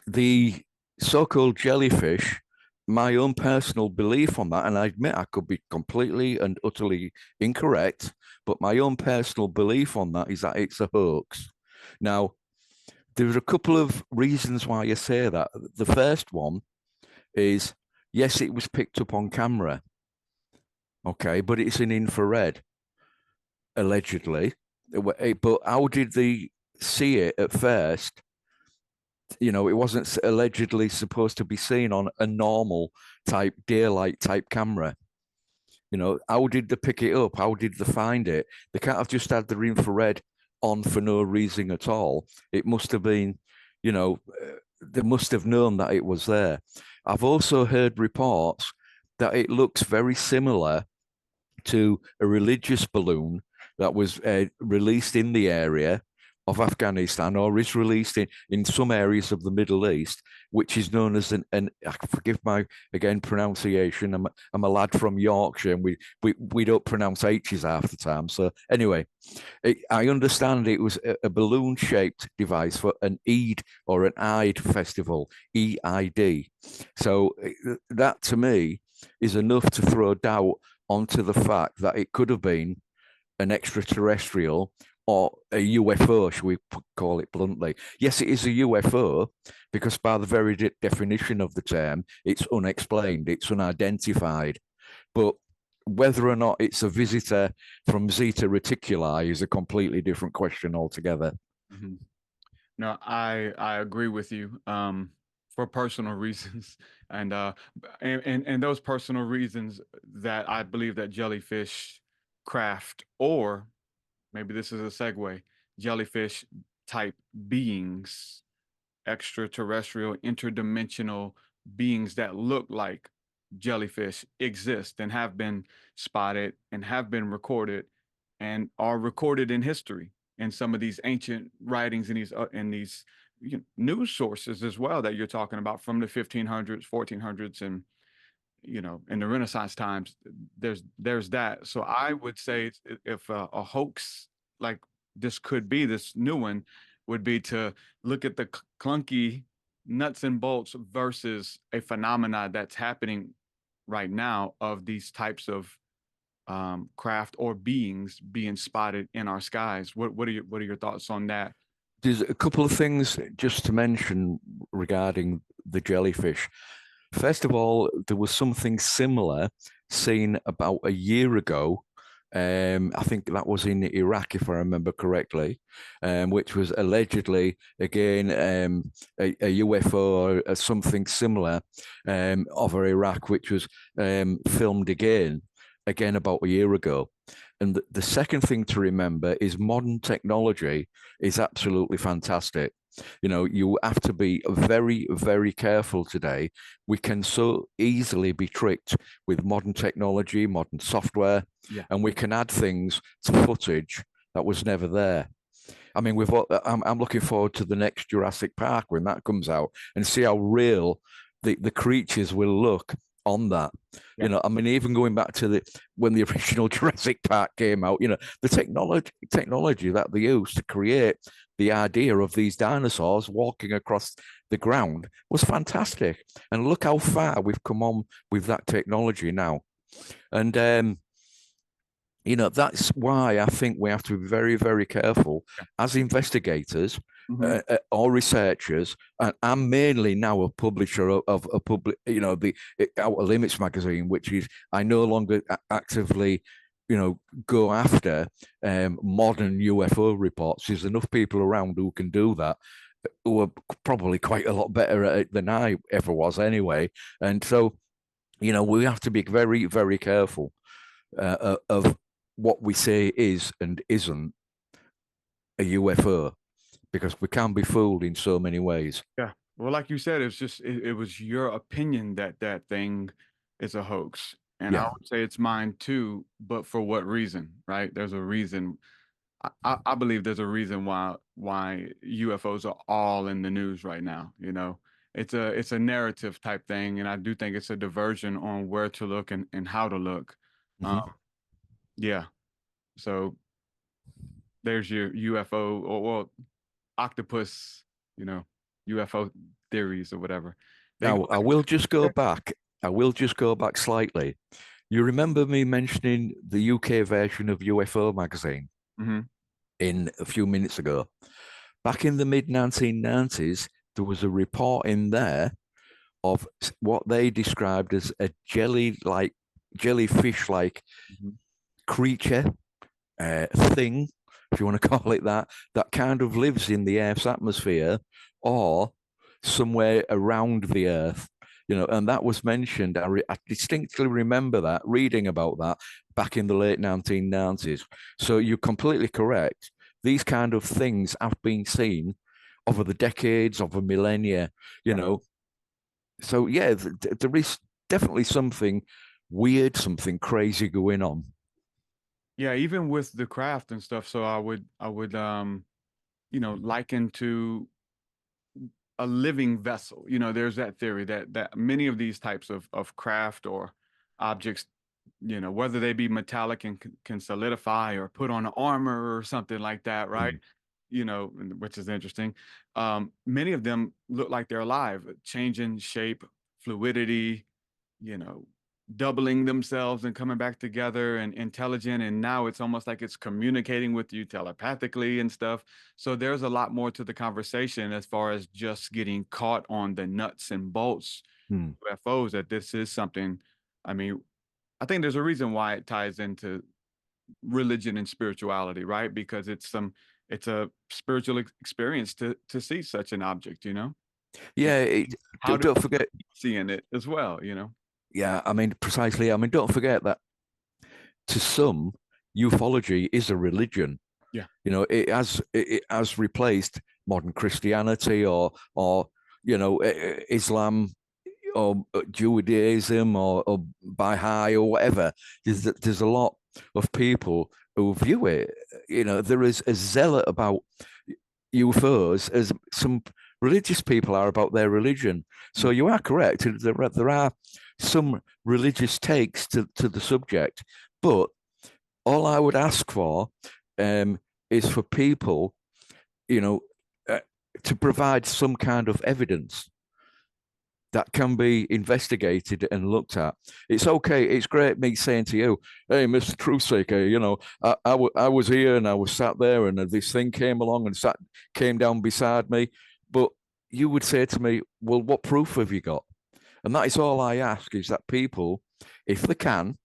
the so-called jellyfish, my own personal belief on that, and I admit I could be completely and utterly incorrect, but my own personal belief on that is that it's a hoax. Now, there's a couple of reasons why I say that. The first one is, yes, it was picked up on camera, okay, but it's in infrared, allegedly. But how did they see it at first? It wasn't allegedly supposed to be seen on a normal type daylight type camera. How did they pick it up? How did they find it? They can't have just had their infrared on for no reason at all. It must have been, they must have known that it was there. I've also heard reports that it looks very similar to a religious balloon that was released in the area of Afghanistan, or is released in some areas of the Middle East, which is known as an forgive my again pronunciation. I'm a lad from Yorkshire, and we don't pronounce H's half the time. So anyway, I understand it was a balloon-shaped device for an Eid or an Eid festival, EID. So that to me is enough to throw doubt onto the fact that it could have been an extraterrestrial or a UFO, should we call it bluntly? Yes, it is a UFO because by the very definition of the term, it's unexplained, it's unidentified. But whether or not it's a visitor from Zeta Reticuli is a completely different question altogether. Mm-hmm. No, I agree with you for personal reasons, and those personal reasons that I believe that jellyfish craft, or maybe this is a segue, jellyfish type beings, extraterrestrial, interdimensional beings that look like jellyfish exist and have been spotted and have been recorded and are recorded in history in some of these ancient writings and these news sources as well that you're talking about from the 1500s, 1400s, and in the Renaissance times. There's that. So I would say if a hoax like this could be, this new one would be to look at the clunky nuts and bolts versus a phenomena that's happening right now of these types of craft or beings being spotted in our skies. What are your thoughts on that? There's a couple of things just to mention regarding the jellyfish. First of all, there was something similar seen about a year ago. I think that was in Iraq, if I remember correctly, which was allegedly, again, a UFO or something similar over Iraq, which was filmed again about a year ago. And the second thing to remember is modern technology is absolutely fantastic. You have to be very, very careful today. We can so easily be tricked with modern technology, modern software, and we can add things to footage that was never there. I mean, I'm looking forward to the next Jurassic Park when that comes out and see how real the creatures will look on that. I mean, even going back to when the original Jurassic Park came out, the technology that they used to create the idea of these dinosaurs walking across the ground was fantastic. And look how far we've come on with that technology now. And that's why I think we have to be very, very careful as investigators or researchers. And I'm mainly now a publisher of a the Outer Limits magazine, which is I no longer actively go after modern UFO reports. There's enough people around who can do that, who are probably quite a lot better at it than I ever was anyway. And so, we have to be very, very careful of what we say is and isn't a UFO, because we can be fooled in so many ways. Yeah. Well, like you said, it's just it was your opinion that thing is a hoax. And I would say it's mine too, but for what reason, right? There's a reason. I believe there's a reason why UFOs are all in the news right now. It's a narrative type thing, and I do think it's a diversion on where to look and how to look. Yeah. So there's your UFO or octopus, UFO theories or whatever. Now, I will just go back. Slightly. You remember me mentioning the UK version of UFO magazine in a few minutes ago? Back in the mid-1990s, there was a report in there of what they described as a jellyfish-like creature, thing, if you want to call it that kind of lives in the Earth's atmosphere or somewhere around the Earth. And that was mentioned. I distinctly remember that, reading about that back in the late 1990s. So you're completely correct. These kind of things have been seen over the decades, over millennia, So, there is definitely something weird, something crazy going on. Yeah, even with the craft and stuff. So I would liken to a living vessel. There's that theory that many of these types of craft or objects, whether they be metallic and can solidify or put on armor or something like that, right? Mm. Which is interesting. Many of them look like they're alive, changing shape, fluidity, you know, doubling themselves and coming back together and intelligent. And now it's almost like it's communicating with you telepathically and stuff. So there's a lot more to the conversation as far as just getting caught on the nuts and bolts Mm. UFOs, that this is something. I mean, I think there's a reason why it ties into religion and spirituality, right? Because it's a spiritual experience to see such an object, Yeah, how do don't forget. you seeing it as well? Yeah, I mean, precisely. I mean, don't forget that to some, ufology is a religion. Yeah. It has replaced modern Christianity or Islam or Judaism or Baha'i or whatever. There's a lot of people who view it. There is a zealot about UFOs as some religious people are about their religion. So you are correct. There are some religious takes to the subject, but all I would ask for is for people, you know, uh, to provide some kind of evidence that can be investigated and looked at. It's okay. It's great me saying to you, hey, Mr. TruthSeekah, I was here and I was sat there and this thing came along and came down beside me. But you would say to me, well, what proof have you got? And that is all I ask, is that people, if they can,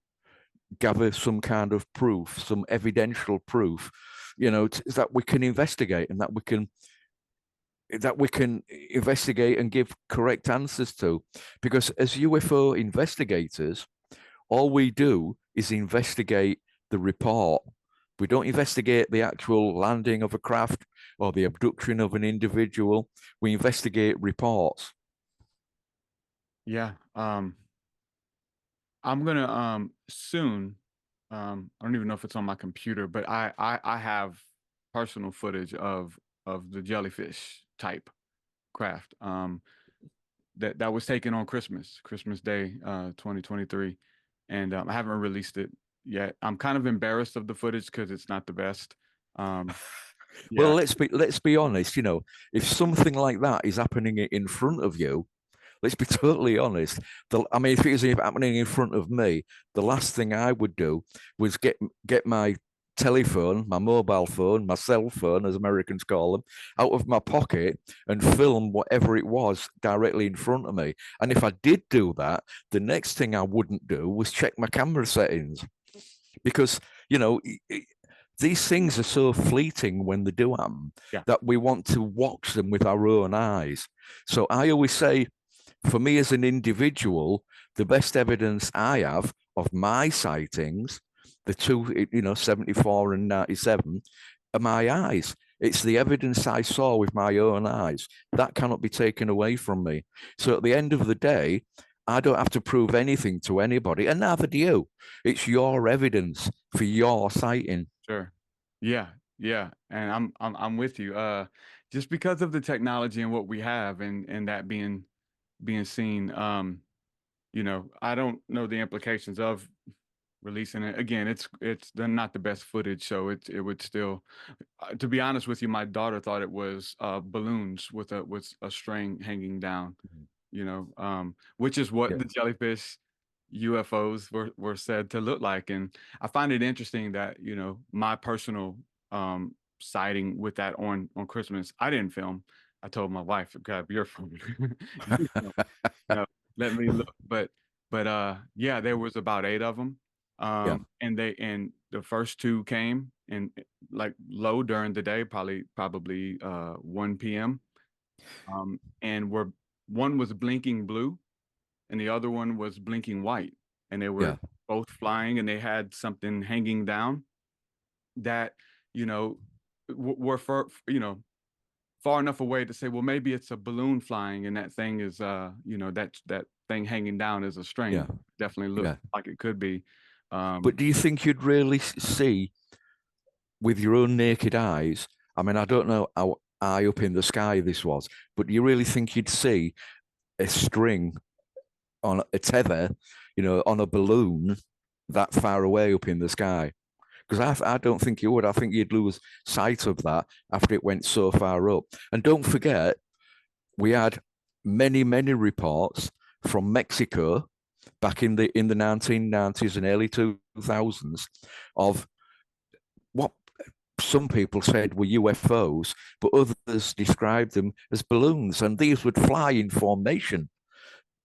gather some kind of proof, some evidential proof, that we can investigate and that we can investigate and give correct answers to. Because as UFO investigators, all we do is investigate the report. We don't investigate the actual landing of a craft or the abduction of an individual. We investigate reports. Yeah. I'm gonna soon. I don't even know if it's on my computer, but I have personal footage of the jellyfish type craft. That was taken on Christmas Day, 2023, and I haven't released it yet. I'm kind of embarrassed of the footage because it's not the best. Well, Yeah, let's be honest. If something like that is happening in front of you, let's be totally honest. I mean, if it was happening in front of me, the last thing I would do was get my telephone, my mobile phone, my cell phone, as Americans call them, out of my pocket and film whatever it was directly in front of me. And if I did do that, the next thing I wouldn't do was check my camera settings, because these things are so fleeting when they do happen, Yeah. that we want to watch them with our own eyes. So I always say, for me as an individual, the best evidence I have of my sightings, the two, 74 and 97, are my eyes. It's the evidence I saw with my own eyes. That cannot be taken away from me. So at the end of the day, I don't have to prove anything to anybody, and neither do you. It's your evidence for your sighting. Sure. Yeah, yeah, and I'm with you. Just because of the technology and what we have, and that being seen, I don't know the implications of releasing it. Again, it's not the best footage, so it would still. To be honest with you, my daughter thought it was balloons with a string hanging down. Which is what Yeah. the jellyfish UFOs were said to look like. And I find it interesting that, my personal sighting with that on Christmas, I didn't film. I told my wife, grab your phone. Let me look. But yeah, there was about 8 of them. Yeah. And the first 2 came and like low during the day, probably 1 p.m. And one was blinking blue and the other one was blinking white, and they were Yeah. both flying, and they had something hanging down that were far enough away to say, well, maybe it's a balloon flying, and that thing is that thing hanging down is a string. Yeah. Definitely looked Yeah. like it could be, But do you think you'd really see with your own naked eyes? I mean, I don't know how high up in the sky this was, but do you really think you'd see a string on a tether, on a balloon that far away up in the sky? Because I don't think you would. I think you'd lose sight of that after it went so far up. And don't forget, we had many, many reports from Mexico back in the 1990s and early 2000s of what some people said were UFOs, but others described them as balloons. And these would fly in formation,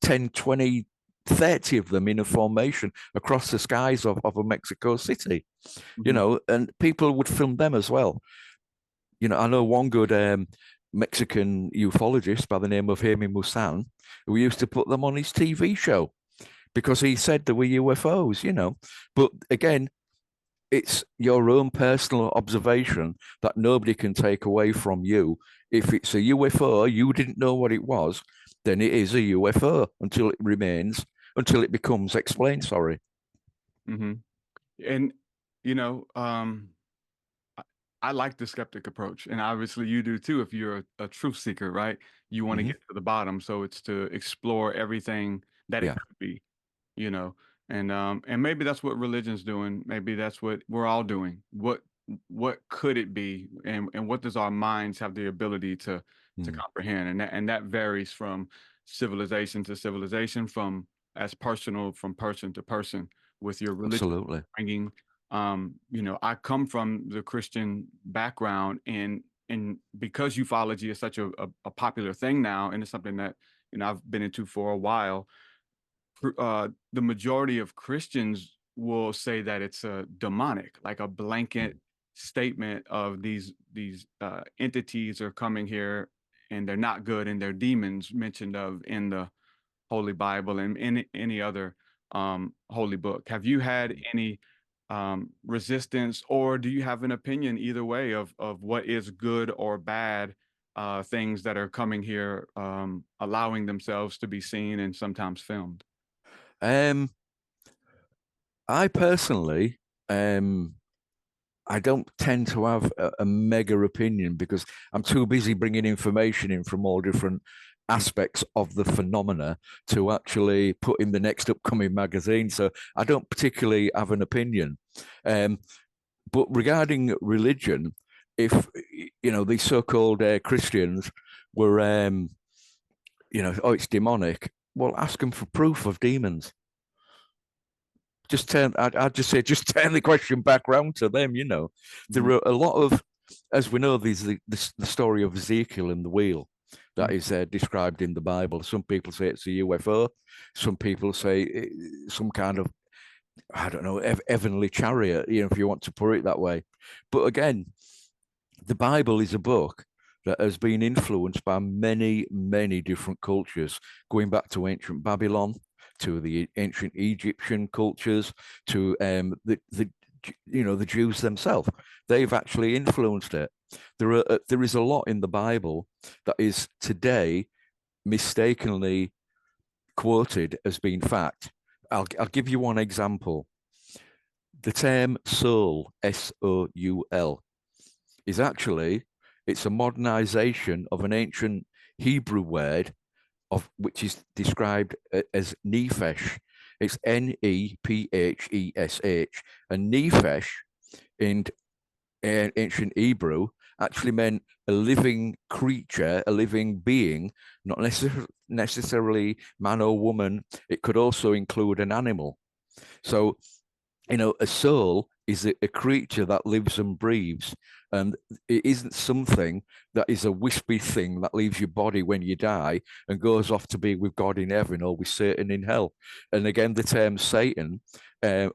10, 20, 30 of them in a formation across the skies of a Mexico City, and people would film them as well. I know one good Mexican ufologist by the name of Jaime Musan, who used to put them on his TV show because he said there were UFOs, But again, it's your own personal observation that nobody can take away from you. If it's a UFO, you didn't know what it was, then it is a UFO until it becomes explained. Sorry. Mm-hmm. And, I like the skeptic approach, and obviously you do too. If you're a truth seeker, right? You want to get to the bottom. So it's to explore everything that it could be, and maybe that's what religion's doing. Maybe that's what we're all doing. What could it be? And what does our minds have the ability to comprehend? And that varies from civilization to civilization, from person to person with your religion. Absolutely. Bringing, I come from the Christian background, and because ufology is such a popular thing now, and it's something that, I've been into for a while, the majority of Christians will say that it's a demonic, like a blanket statement of these entities are coming here and they're not good, and they're demons mentioned of in the Holy Bible and in any other holy book. Have you had any resistance, or do you have an opinion either way of what is good or bad things that are coming here, allowing themselves to be seen and sometimes filmed? I personally, I don't tend to have a mega opinion because I'm too busy bringing information in from all different aspects of the phenomena to actually put in the next upcoming magazine. So I don't particularly have an opinion. But regarding religion, if, these so-called Christians were, it's demonic, well, ask them for proof of demons. I'd just say, just turn the question back round to them. There are a lot of, as we know, there's the story of Ezekiel and the wheel that is described in the Bible. Some people say it's a UFO. Some people say some kind of, I don't know, heavenly chariot, if you want to put it that way. But again, the Bible is a book that has been influenced by many, many different cultures, going back to ancient Babylon, to the ancient Egyptian cultures, to the Jews themselves. They've actually influenced it. There is a lot in the Bible that is today mistakenly quoted as being fact. I'll give you one example. The term soul, S-O-U-L, is actually, it's a modernization of an ancient Hebrew word which is described as nephesh. It's N-E-P-H-E-S-H. And nephesh in ancient Hebrew actually meant a living creature, a living being, not necessarily man or woman. It could also include an animal. So, a soul is a creature that lives and breathes, and it isn't something that is a wispy thing that leaves your body when you die and goes off to be with God in heaven or with Satan in hell. And again, the term Satan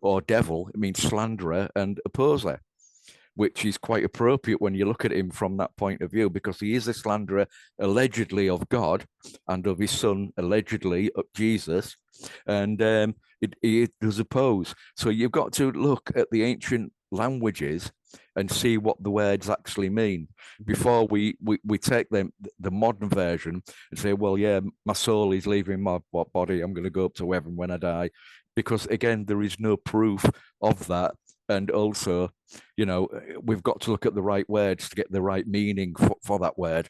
or devil, it means slanderer and opposer, which is quite appropriate when you look at him from that point of view, because he is a slanderer allegedly of God and of his son, allegedly, of Jesus, and it does oppose. So you've got to look at the ancient languages and see what the words actually mean before we take them, the modern version, and say, well, yeah, my soul is leaving my body, I'm going to go up to heaven when I die. because again, there is no proof of that. And also, we've got to look at the right words to get the right meaning for that word.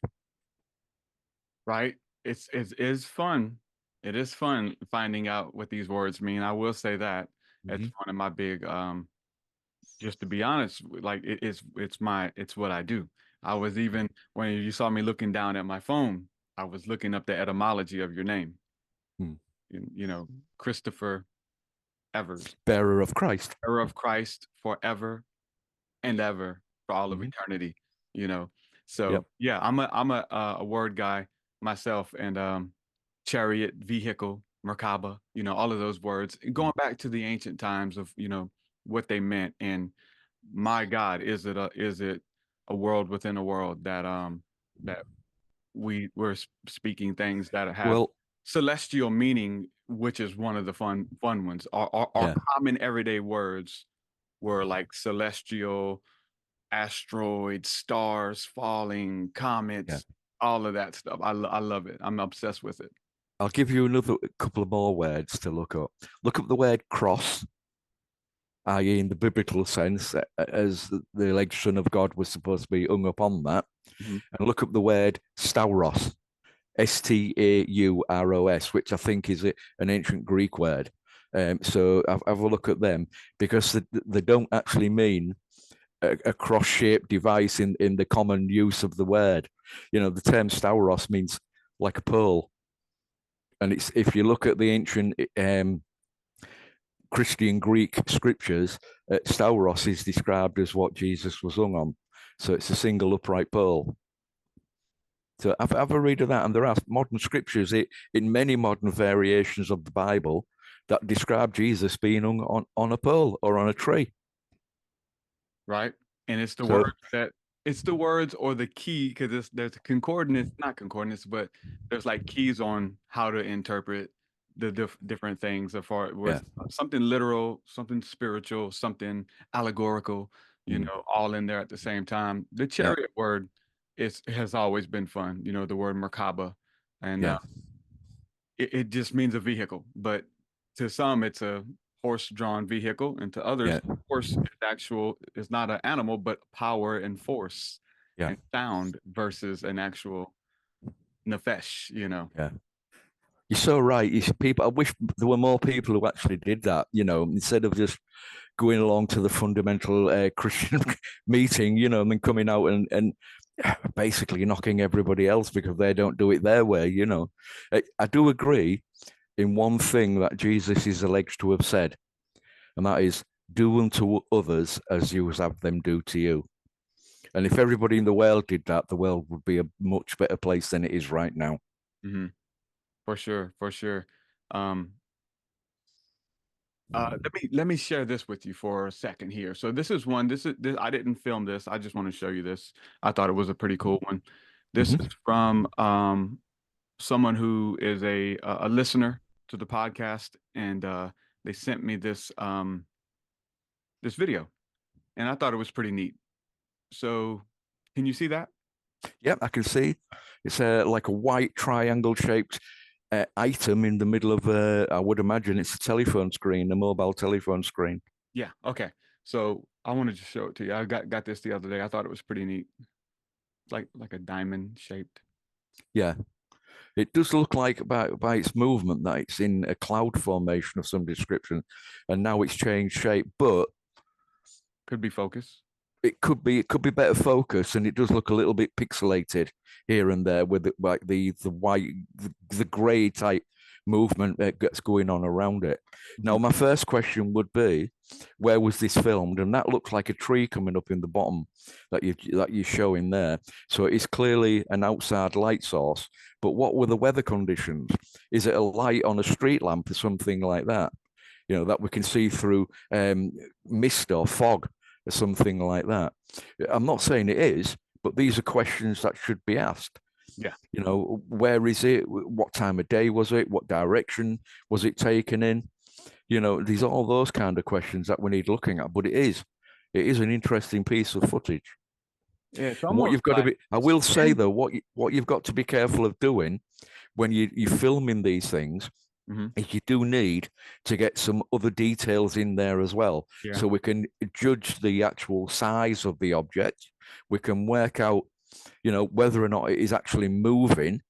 Right? It is fun. It is fun finding out what these words mean. I will say that. It's one of my big just to be honest, like it's what I do. I was even when you saw me looking down at my phone, I was looking up the etymology of your name. Hmm. Christopher Evers, Bearer of Christ. bearer of Christ forever and ever for all of Mhm. eternity. So Yep. yeah, I'm a word guy myself, and chariot, vehicle, Merkaba, all of those words. Going back to the ancient times of what they meant, and my God, is it a world within a world that we're speaking things that have Well, celestial meaning, which is one of the fun ones. Our yeah. common everyday words were like celestial, asteroids, stars falling, comets, Yeah. all of that stuff. I love it. I'm obsessed with it. I'll give you another couple of more words to look up. Look up the word cross, i.e., in the biblical sense, as the alleged Son of God was supposed to be hung up on that. Mhm. And look up the word stauros, Stauros, which I think is an ancient Greek word. So have a look at them, because they don't actually mean a cross-shaped device in the common use of the word. The term stauros means like a pearl. And it's, if you look at the ancient Christian Greek scriptures, stauros is described as what Jesus was hung on. So it's a single upright pearl. So have a read of that. And there are modern scriptures in many modern variations of the Bible that describe Jesus being hung on a pearl or on a tree. Right. And it's the So words or the key, because there's concordance, not concordance, but there's like keys on how to interpret the different things as far yeah, with something literal, something spiritual, something allegorical, all in there at the same time. The yeah, chariot word has always been fun, the word Merkaba, and yeah, it just means a vehicle, but to some it's a horse-drawn vehicle, and to others, yeah, horse is not an animal, but power and force yeah, and sound versus an actual nefesh, yeah. You're so right. People. I wish there were more people who actually did that. Instead of just going along to the fundamental Christian meeting, and then coming out and basically knocking everybody else because they don't do it their way. I do agree in one thing that Jesus is alleged to have said, and that is, "Do unto others as you would have them do to you." And if everybody in the world did that, the world would be a much better place than it is right now. Mm-hmm. For sure, for sure. Um, let me share this with you for a second here. So this is one. This I didn't film this. I just want to show you this. I thought it was a pretty cool one. This Mm-hmm. is from someone who is a listener to the podcast, and they sent me this video, and I thought it was pretty neat. So, can you see that? Yep, I can see. It's like a white triangle shaped item in the middle of, I would imagine it's a telephone screen, a mobile telephone screen. Yeah. Okay. So I wanted to show it to you. I got this the other day. I thought it was pretty neat. It's like a diamond shaped. Yeah, it does look like by its movement that it's in a cloud formation of some description, and now it's changed shape. But Could be focus. it could be better focus, and it does look a little bit pixelated here and there with like the white, the grey type movement that gets going on around it. Now, my first question would be, where was this filmed? And that looks like a tree coming up in the bottom that you're showing there. So it's clearly an outside light source. But what were the weather conditions? Is it a light on a street lamp or something like that? That we can see through mist or fog or something like that. I'm not saying it is, but these are questions that should be asked. Yeah. Where is it? What time of day was it? What direction was it taken in? These are all those kind of questions that we need looking at. But it is an interesting piece of footage. Yeah, it's And what almost you've got to like be, I will say though, what you've got to be careful of doing when you're filming these things is you do need to get some other details in there as well. Yeah. So we can judge the actual size of the object. We can work out, whether or not it is actually moving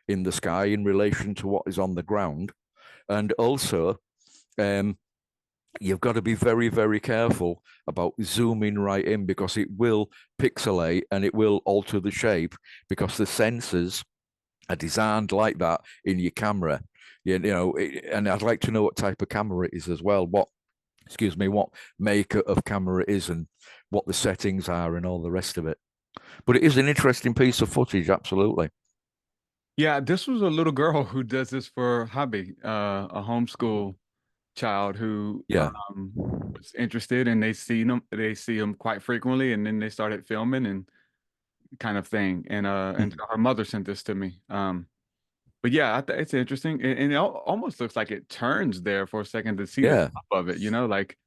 in the sky in relation to what is on the ground. And also, you've got to be very, very careful about zooming right in, because it will pixelate and it will alter the shape, because the sensors are designed like that in your camera. And I'd like to know what type of camera it is as well. What make of camera it is, and what the settings are, and all the rest of it. But it is an interesting piece of footage, absolutely. Yeah, this was a little girl who does this for hobby, a homeschool child who Yeah. was interested, and they see him quite frequently, and then they started filming and kind of thing. And so her mother sent this to me. But yeah, it's interesting, and it almost looks like it turns there for a second to see the Yeah. top of it, like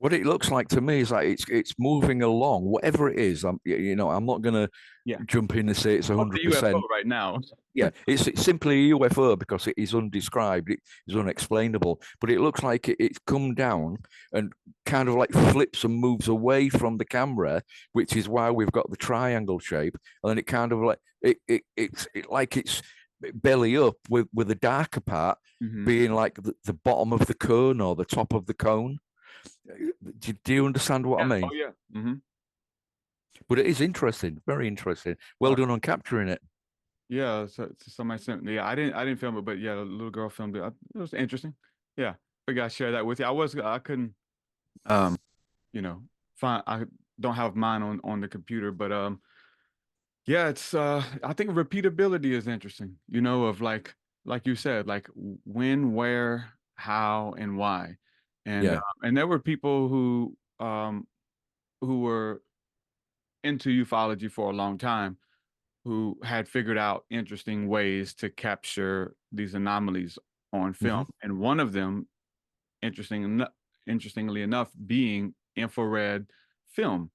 What it looks like to me is like it's moving along, whatever it is. I'm not gonna yeah, jump in and say it's the 100%. UFO right now. Yeah, it's simply a UFO because it is undescribed, it is unexplainable. But it looks like it's come down and kind of like flips and moves away from the camera, which is why we've got the triangle shape. And then it kind of like it's like it's belly up with the darker part being like the bottom of the cone or the top of the cone. Do you understand what I mean? Oh yeah. But it is interesting, very interesting. Well done on capturing it. Yeah, so somebody sent me. Yeah, I didn't film it, but yeah, the little girl filmed it. It was interesting. Yeah, figured I'd share that with you. I couldn't, find. I don't have mine on the computer, but yeah, it's I think repeatability is interesting. Of like you said, like when, where, how, and why, and Yeah. and there were people who were into ufology for a long time, who had figured out interesting ways to capture these anomalies on film. And one of them, interestingly enough, being infrared film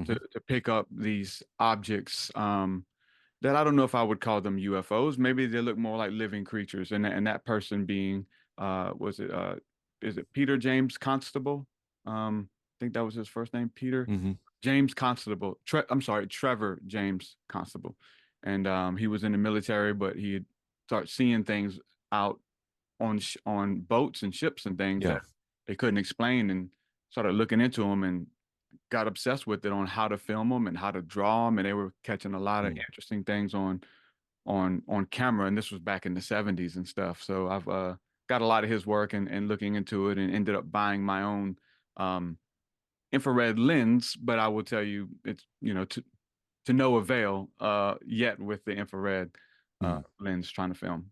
to pick up these objects that I don't know if I would call them UFOs. Maybe they look more like living creatures. And that person being, is it Peter James Constable? I think that was his first name, Peter. James Constable. I'm sorry, Trevor James Constable. And he was in the military, but he had started seeing things out on boats and ships and things that they couldn't explain, and started looking into them and got obsessed with it on how to film them and how to draw them. And they were catching a lot of interesting things on camera. And this was back in the 70s and stuff. So I've got a lot of his work and looking into it, and ended up buying my own infrared lens. But I will tell you, it's to no avail yet with the infrared lens trying to film.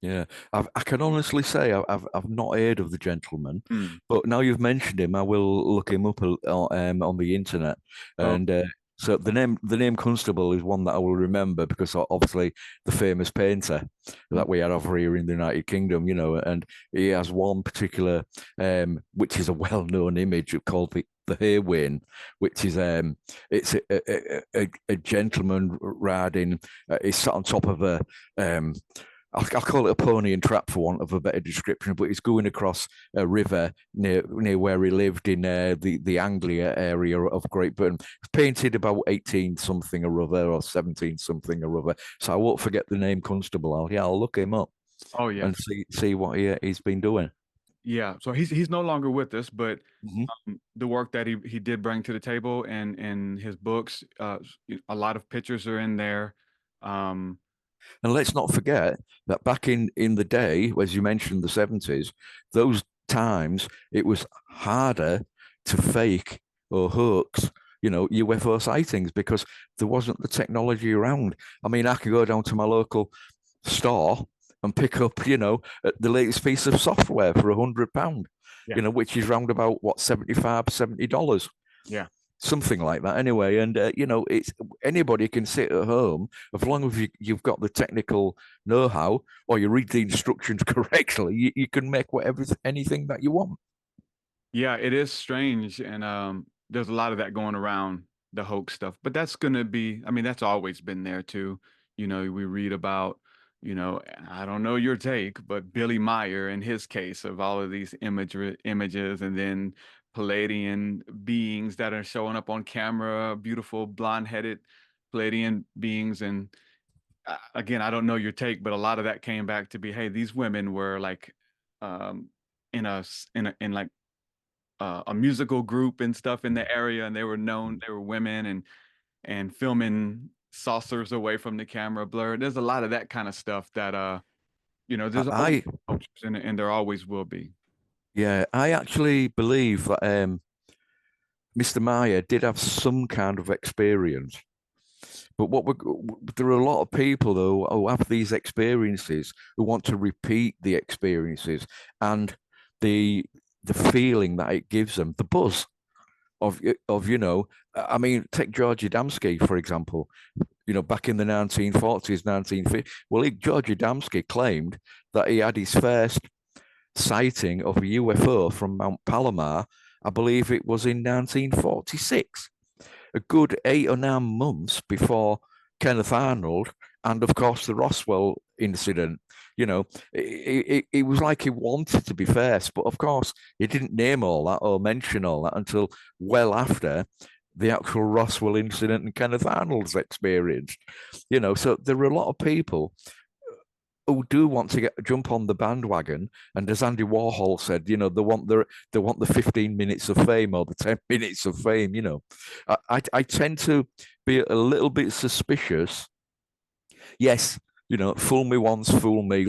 Yeah, I can honestly say I've not heard of the gentleman, but now you've mentioned him, I will look him up on the internet. And so the name Constable is one that I will remember, because obviously the famous painter that we had over here in the United Kingdom, and he has one particular, which is a well-known image called the Haywain, which is it's a gentleman riding. He's sat on top of a I'll call it a pony and trap for want of a better description, but he's going across a river near where he lived in the Anglia area of Great Britain. It's painted about 18 something or other, or 17 something or other. So I won't forget the name Constable. I'll look him up. Oh yeah, and see what he's been doing. Yeah, so he's no longer with us, but the work that he did bring to the table, and his books, a lot of pictures are in there. And let's not forget that back in the day, as you mentioned, the 70s, those times it was harder to fake or hoax, UFO sightings, because there wasn't the technology around. I mean, I could go down to my local store and pick up, the latest piece of software for £100, which is round about what, $70. Yeah. Something like that anyway. And it's anybody can sit at home, as long as you've got the technical know-how, or you read the instructions correctly, you can make anything that you want. Yeah, it is strange, and there's a lot of that going around, the hoax stuff, but that's going to be, I mean, that's always been there too. We read about you know, I don't know your take, but Billy Meyer in his case of all of these images, and then Palladian beings that are showing up on camera, beautiful blonde-headed Palladian beings. And again, I don't know your take, but a lot of that came back to be, hey, these women were like um, in like a musical group and stuff in the area, and they were known, they were women, and filming saucers away from the camera blurred. There's a lot of that kind of stuff that you know, there's always I cultures, and there always will be. yeah, I actually believe that Mr. Meyer did have some kind of experience. But there are a lot of people though who have these experiences who want to repeat the experiences and the the feeling that it gives them, the buzz of you know, I mean, take George Adamski for example. You know, back in the 1940s, 1950s. Well, George Adamski claimed that he had his first sighting of a UFO from Mount Palomar. I believe it was in 1946, a good 8 or 9 months before Kenneth Arnold and, of course, the Roswell incident. You know, it was like he wanted to be first, but of course, he didn't name all that or mention all that until well after the actual Roswell incident and Kenneth Arnold's experience. You know, so there are a lot of people who do want to jump on the bandwagon, and as Andy Warhol said, you know, they want the 15 minutes of fame or the 10 minutes of fame. You know, I tend to be a little bit suspicious. Yes, you know, fool me once, fool me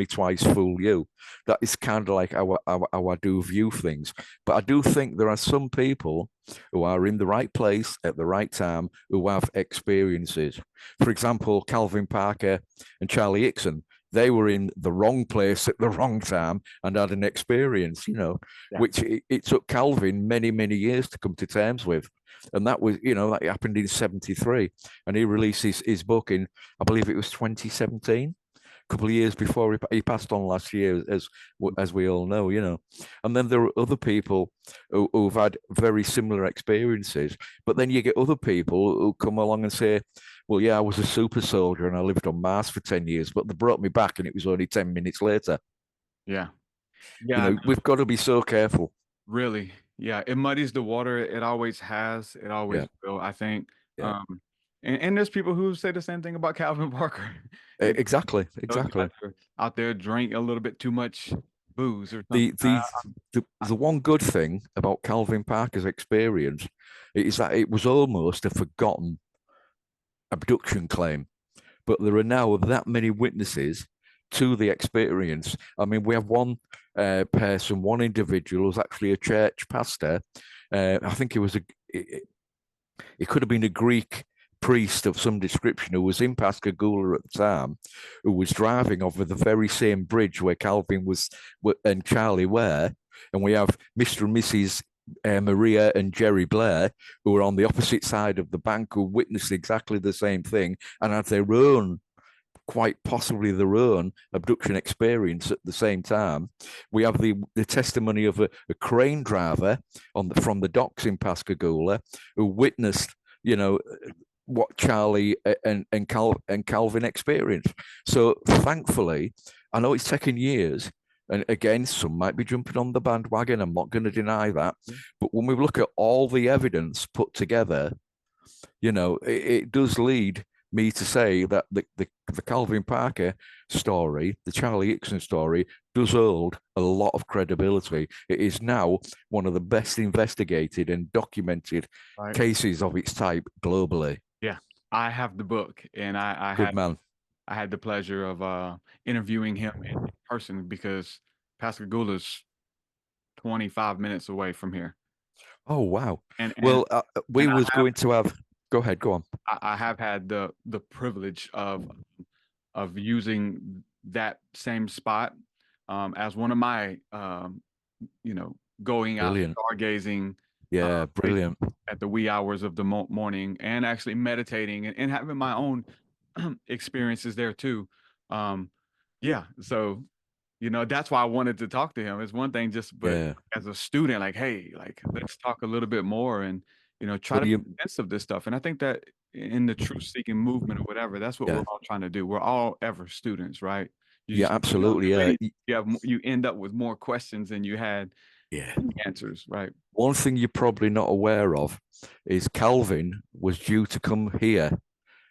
twice, fool you. That is kind of like how I do view things. But I do think there are some people who are in the right place at the right time who have experiences. For example, Calvin Parker and Charlie Hickson, they were in the wrong place at the wrong time and had an experience, you know, Yeah. which it took Calvin many, many years to come to terms with. And that was, you know, that happened in 73. And he released his book in, I believe it was 2017, a couple of years before he passed on last year, as we all know, you know. And then there are other people who've had very similar experiences. But then you get other people who come along and say, well, yeah, I was a super soldier and I lived on Mars for 10 years, but they brought me back and it was only 10 minutes later. Yeah. You Yeah, know, we've got to be so careful. really. Yeah, it muddies the water. It always has. It always Yeah, will, I think. yeah. Um, and there's people who say the same thing about Calvin Parker. You Exactly, those exactly. guys are out there drink a little bit too much booze or something. The the one good thing about Calvin Parker's experience is that it was almost a forgotten abduction claim, but there are now that many witnesses to the experience. I mean, we have one person, one individual who's actually a church pastor. I think it could have been a Greek priest of some description who was in Pascagoula at the time, who was driving over the very same bridge where Calvin was and Charlie were. And we have Mr. and Mrs. Maria and Jerry Blair, who were on the opposite side of the bank, who witnessed exactly the same thing and had their own, quite possibly their own abduction experience at the same time. We have the testimony of a crane driver from the docks in Pascagoula who witnessed, you know, what Charlie and Calvin experienced. So thankfully, I know it's taken years, and again, some might be jumping on the bandwagon. I'm not going to deny that, but when we look at all the evidence put together, you know, it does lead me to say that the Calvin Parker story, the Charlie Hickson story, does hold a lot of credibility. It is now one of the best investigated and documented cases of its type globally. Yeah, I have the book, and Good man. I had the pleasure of interviewing him in person because Pascagoula's 25 minutes away from here. Oh wow. And Well, we and was going to have. Go ahead. Go on. I have had the privilege of using that same spot as one of my you know, going out Brilliant. stargazing Yeah, brilliant. at the wee hours of the morning, and actually meditating and having my own experiences there too. Yeah, so you know, that's why I wanted to talk to him. It's one thing just, but Yeah. as a student, like, hey, like let's talk a little bit more and, you know, try Well, to make sense of this stuff. And I think that in the truth-seeking movement or whatever, that's what we're Yeah. all trying to do. We're all ever students, right? You Yeah, just, absolutely. if Yeah. anything, you end up with more questions than you had Yeah. answers, right? One thing you're probably not aware of is Calvin was due to come here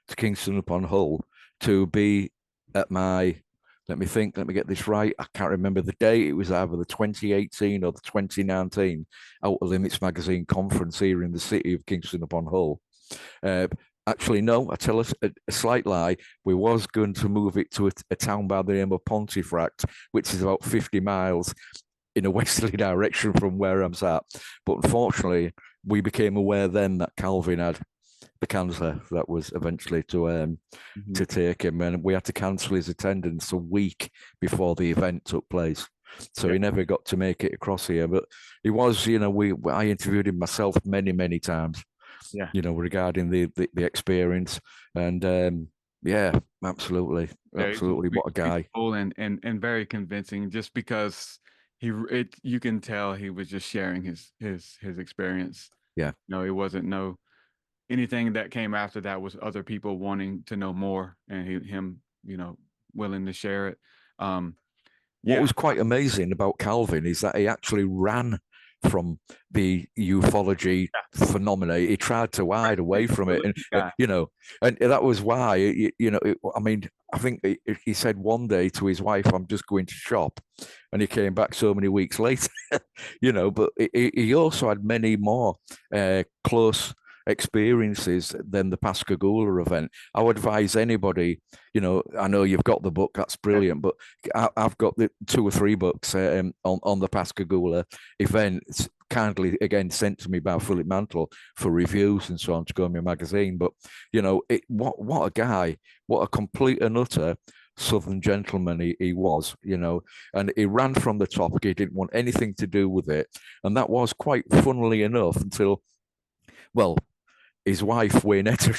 to Kingston upon Hull to be at my, let me think, let me get this right. I can't remember the date. It was either the 2018 or the 2019 Outer Limits magazine conference here in the city of Kingston upon Hull. Actually, no, I tell us a slight lie. We was going to move it to a town by the name of Pontefract, which is about 50 miles in a westerly direction from where I'm at. But unfortunately, we became aware then that Calvin had the cancer that was eventually to take him, and we had to cancel his attendance a week before the event took place. So he never got to make it across here. But he was, I interviewed him myself many times. Yeah. Regarding the experience, and yeah, absolutely. What a guy! Cool and very convincing. Just because you can tell he was just sharing his experience. Yeah. No, it wasn't anything that came after that was other people wanting to know more, and him willing to share it. What was quite amazing about Calvin is that he actually ran from the ufology phenomena. He tried to hide away from it, and that was why. I think he said one day to his wife, "I'm just going to shop," and he came back so many weeks later. But he also had many more close experiences than the Pascagoula event. I would advise anybody, I know you've got the book, that's brilliant, but I've got the 2 or 3 books on the Pascagoula event. It's kindly again sent to me by Philip Mantle for reviews and so on to go in my magazine. But what a guy, what a complete and utter Southern gentleman he was, and he ran from the top. He didn't want anything to do with it, and that was quite funnily enough until, well, his wife, Waynetta,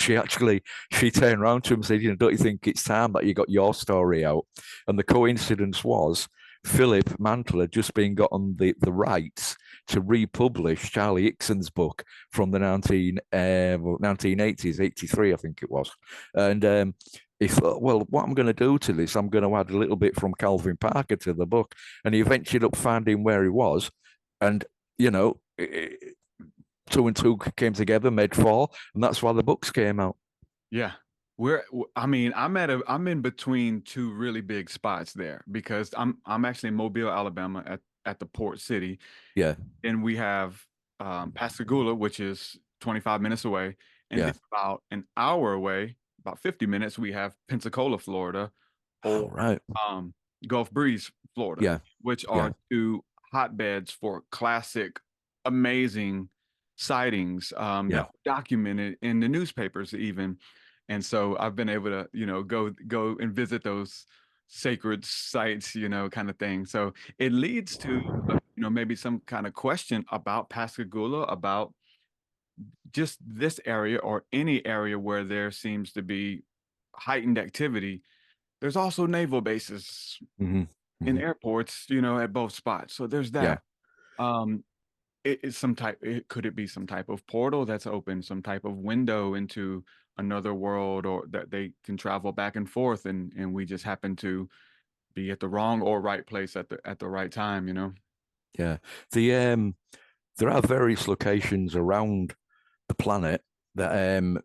she turned around to him and said, don't you think it's time that you got your story out? And the coincidence was Philip Mantle had just been gotten the rights to republish Charlie Hickson's book from the 1980s, 83, I think it was. And he thought, well, what I'm going to do to this, I'm going to add a little bit from Calvin Parker to the book. And he eventually ended up finding where he was. And, 2 and 2 came together, made 4, and that's why the books came out. Yeah. I'm in between 2 really big spots there, because I'm actually in Mobile, Alabama at the port city. Yeah. And we have Pascagoula, which is 25 minutes away. And then about an hour away, about 50 minutes, we have Pensacola, Florida, or right. Gulf Breeze, Florida, which are 2 hotbeds for classic, amazing sightings that were documented in the newspapers even. And so I've been able to, go and visit those sacred sites, kind of thing. So it leads to, maybe some kind of question about Pascagoula, about just this area or any area where there seems to be heightened activity. There's also naval bases in airports, at both spots. So there's that. Could it be some type of portal that's open, some type of window into another world, or that they can travel back and forth, and we just happen to be at the wrong or right place at the right time, Yeah. There are various locations around the planet that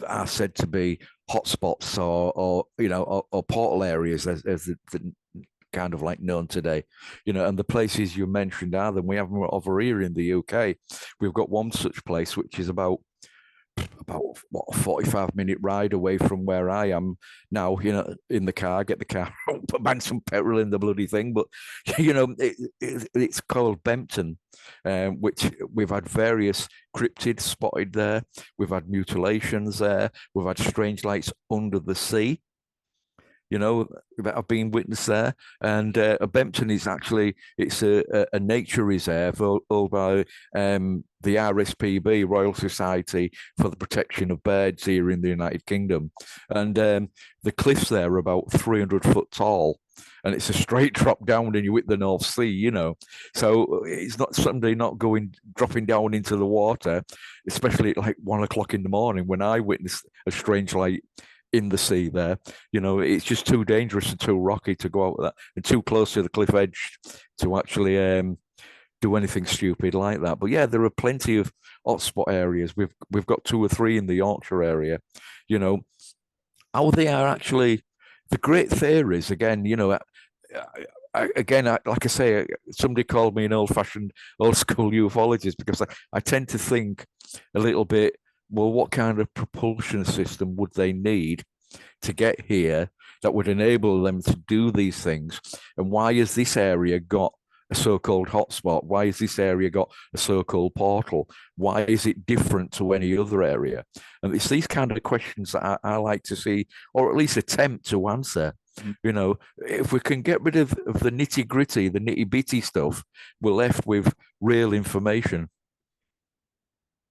are said to be hotspots or portal areas as the kind of like known today, and the places you mentioned are them. We have them over here in the UK. We've got one such place which is about what, a 45-minute ride away from where I am now, in the car, get the car, bang some petrol in the bloody thing. But, it's called Bempton, which we've had various cryptids spotted there. We've had mutilations there. We've had strange lights under the sea. you know, that have been witnessed there. And Bempton is actually, it's a nature reserve owned by the RSPB, Royal Society for the Protection of Birds here in the United Kingdom. And the cliffs there are about 300 foot tall. And it's a straight drop down and you hit the North Sea, you know. So it's not somebody not dropping down into the water, especially at like 1 o'clock in the morning when I witnessed a strange light in the sea there. You know, it's just too dangerous and too rocky to go out with that and too close to the cliff edge to actually do anything stupid like that. But yeah, there are plenty of hotspot areas. We've got 2 or 3 in the Yorkshire area, you know, how they are actually the great theories again, you know, like I say, somebody called me an old-fashioned, old-school ufologist because I tend to think a little bit, well, what kind of propulsion system would they need to get here that would enable them to do these things? And why has this area got a so-called hotspot? Why has this area got a so-called portal? Why is it different to any other area? And it's these kind of questions that I like to see, or at least attempt to answer. You know, if we can get rid of the nitty gritty, the nitty bitty stuff, we're left with real information.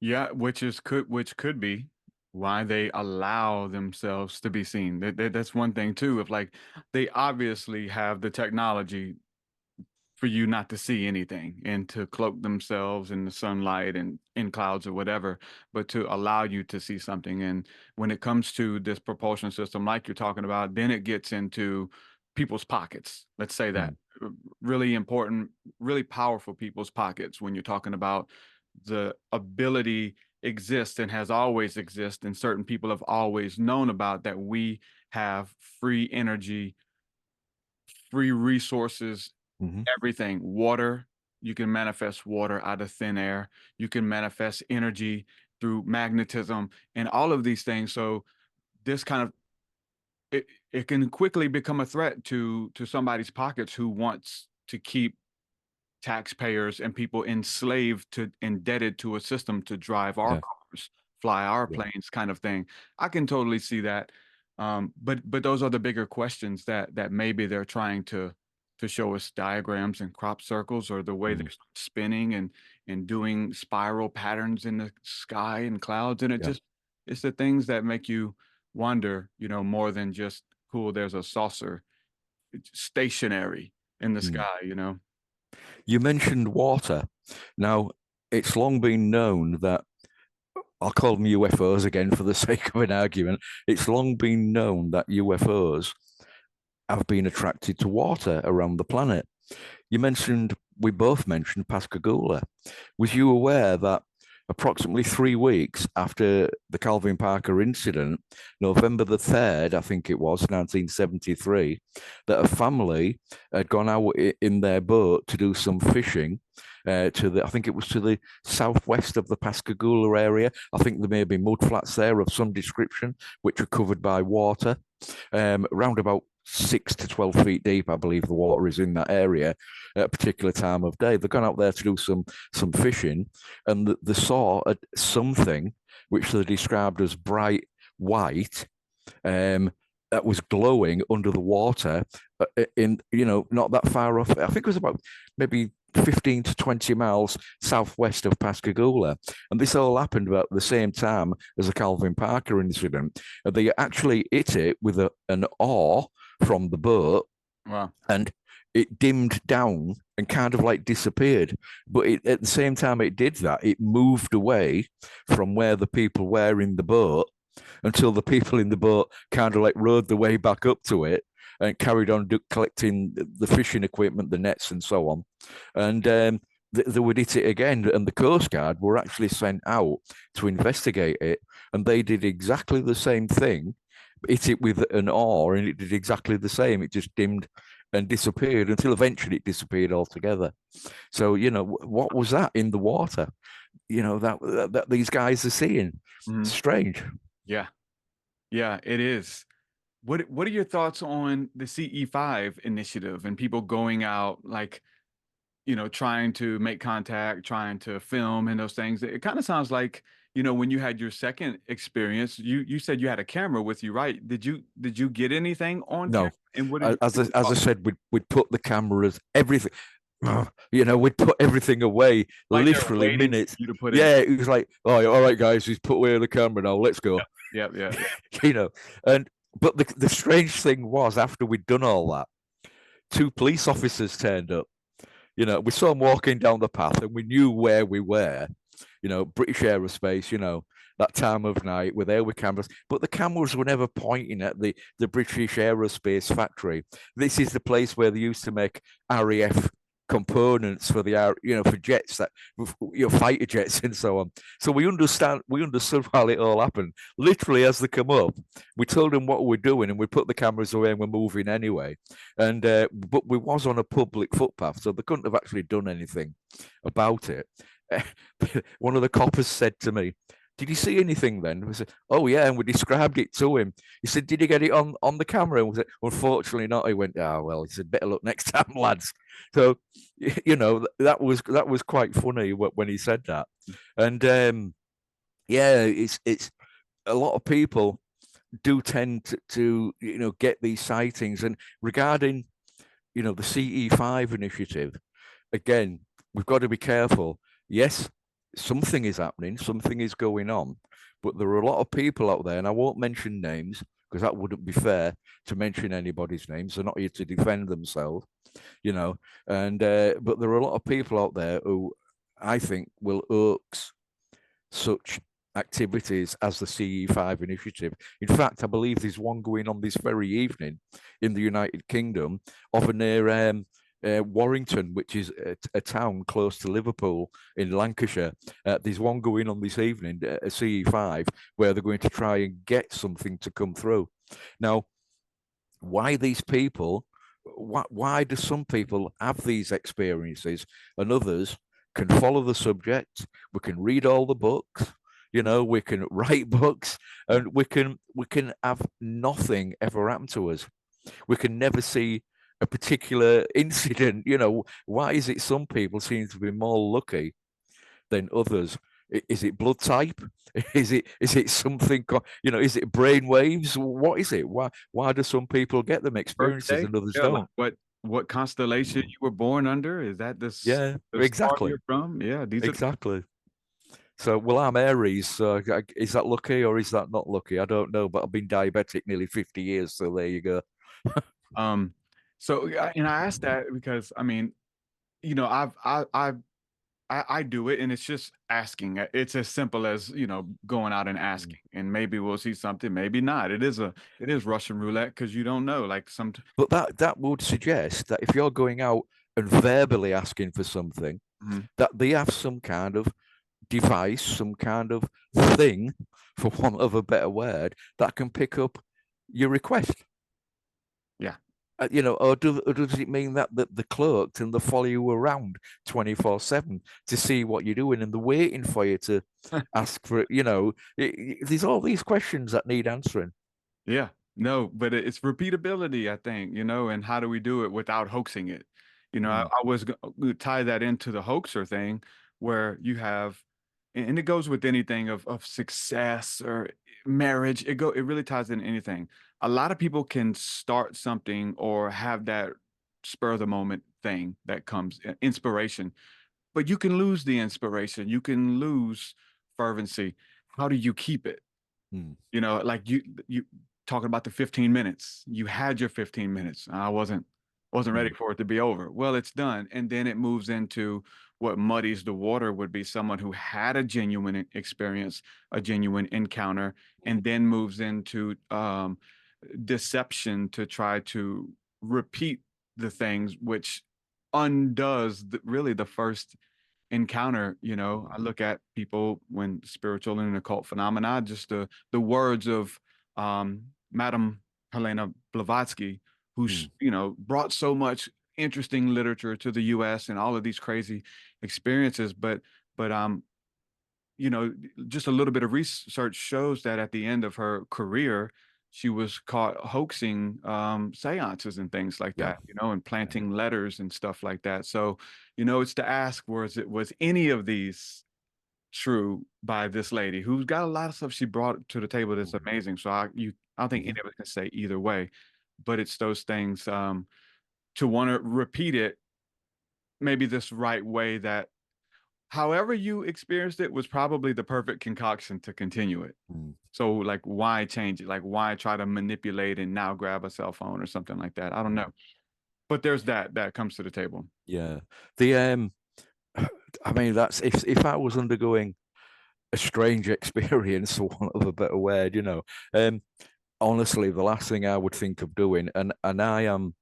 Yeah, which could be why they allow themselves to be seen. That's one thing too. If like they obviously have the technology for you not to see anything and to cloak themselves in the sunlight and in clouds or whatever, but to allow you to see something. And when it comes to this propulsion system, like you're talking about, then it gets into people's pockets. Let's say that really important, really powerful people's pockets when you're talking about the ability exists and has always existed, and certain people have always known about that we have free energy, free resources, everything. Water, you can manifest water out of thin air. You can manifest energy through magnetism and all of these things. So this kind of it can quickly become a threat to somebody's pockets who wants to keep taxpayers and people enslaved to indebted to a system to drive our cars, fly our planes, kind of thing. I can totally see that. But those are the bigger questions that maybe they're trying to show us diagrams and crop circles, or the way they're spinning and doing spiral patterns in the sky and clouds. And it's the things that make you wonder, you know, more than just cool, there's a saucer. It's stationary in the sky, you know. You mentioned water. Now, it's long been known that, I'll call them UFOs again for the sake of an argument. It's long been known that UFOs have been attracted to water around the planet. We both mentioned Pascagoula. Was you aware that approximately 3 weeks after the Calvin Parker incident, November the 3rd, I think it was, 1973, that a family had gone out in their boat to do some fishing I think it was to the southwest of the Pascagoula area. I think there may be mudflats there of some description, which are covered by water, around about 6 to 12 feet deep. I believe the water is in that area at a particular time of day. They've gone out there to do some fishing, and they saw something which they described as bright white, that was glowing under the water, not that far off. I think it was about maybe 15 to 20 miles southwest of Pascagoula. And this all happened about the same time as the Calvin Parker incident. They actually hit it with an oar from the boat. Wow. And it dimmed down and kind of like disappeared. But at the same time it did that, it moved away from where the people were in the boat until the people in the boat kind of like rode the way back up to it and carried on collecting the fishing equipment, the nets and so on. And they would hit it again. And the Coast Guard were actually sent out to investigate it. And they did exactly the same thing, hit it with an oar, and it did exactly the same. It just dimmed and disappeared until eventually it disappeared altogether. So, what was that in the water? That these guys are seeing. Mhm. Strange. Yeah, it is. What are your thoughts on the CE5 initiative and people going out, like, trying to make contact, trying to film and those things? It kind of sounds like when you had your second experience, you said you had a camera with you, right? Did you get anything on No, camera? And what did as you I said, we'd put the cameras, everything. We'd put everything away, like they're literally waiting minutes. for you to put in? Yeah, it was like, all right, guys, he's put away the camera now. Let's go. Yep, yeah. you know, and but the strange thing was, after we'd done all that, two police officers turned up. We saw them walking down the path, and we knew where we were. British aerospace. That time of night, we're there with cameras, but the cameras were never pointing at the British aerospace factory. This is the place where they used to make RAF components for for jets, that fighter jets and so on. So we understood how it all happened. Literally, as they come up, we told them what we're doing, and we put the cameras away, and we're moving anyway. And but we was on a public footpath, so they couldn't have actually done anything about it. One of the coppers said to me, "Did you see anything then?" We said, "Oh yeah," and we described it to him. He said, "Did you get it on the camera?" And we said, "Unfortunately not." He went, "Ah, well," he said, "better luck next time, lads." So, that was quite funny when he said that. And yeah, it's a lot of people do tend to get these sightings. And regarding the CE5 initiative, again, we've got to be careful. Yes, something is happening, something is going on, but there are a lot of people out there, and I won't mention names because that wouldn't be fair to mention anybody's names. They're not here to defend themselves, and but there are a lot of people out there who I think will hoax such activities as the CE5 initiative. In fact, I believe there's one going on this very evening in the United Kingdom over near Warrington, which is a town close to Liverpool in Lancashire. There's one going on this evening, a CE5, where they're going to try and get something to come through. Now, why these people? Why do some people have these experiences and others can follow the subject? We can read all the books, we can write books, and we can have nothing ever happen to us. We can never see a particular incident. Why is it some people seem to be more lucky than others? Is it blood type? Is it something? Is it brain waves? What is it? Why do some people get them experiences Birthday? and others Yeah, don't? like what constellation you were born under? Is that the Yeah, star exactly, you're from? Yeah, these are exactly. So, well, I'm Aries. So, is that lucky or is that not lucky? I don't know, but I've been diabetic nearly 50 years. So there you go. So and I asked that because I mean, I do it, and it's just asking. It's as simple as going out and asking, and maybe we'll see something, maybe not. It is Russian roulette because you don't know. Like But that would suggest that if you're going out and verbally asking for something, that they have some kind of device, some kind of thing, for want of a better word, that can pick up your request. Yeah. Or does it mean that the cloaked and they follow you around 24/7 to see what you're doing, and they're waiting for you to ask for it? There's all these questions that need answering. Yeah. No, but it's repeatability, I think, and how do we do it without hoaxing it? I was going to tie that into the hoaxer thing where you have, and it goes with anything of success or marriage. It really ties in anything. A lot of people can start something or have that spur of the moment thing that comes, inspiration, but you can lose the inspiration. You can lose fervency. How do you keep it? Like you talking about the 15 minutes. You had your 15 minutes. I wasn't ready for it to be over. Well, it's done. And then it moves into what muddies the water would be someone who had a genuine experience, a genuine encounter, and then moves into deception to try to repeat the things, which undoes really the first encounter. I look at people when spiritual and occult phenomena, just the words of Madame Helena Blavatsky, who brought so much interesting literature to the US and all of these crazy experiences, but just a little bit of research shows that at the end of her career she was caught hoaxing seances and things like that, and planting letters and stuff like that. So, it's to ask, was any of these true by this lady who's got a lot of stuff she brought to the table that's amazing. So I don't think any of us can say either way, but it's those things to want to repeat it maybe this right way that however you experienced it was probably the perfect concoction to continue it. So like why change it? Like why try to manipulate and now grab a cell phone or something like that? I don't know. But there's that comes to the table. Yeah. The I mean, that's if I was undergoing a strange experience, for want of a better word, honestly, the last thing I would think of doing, and I am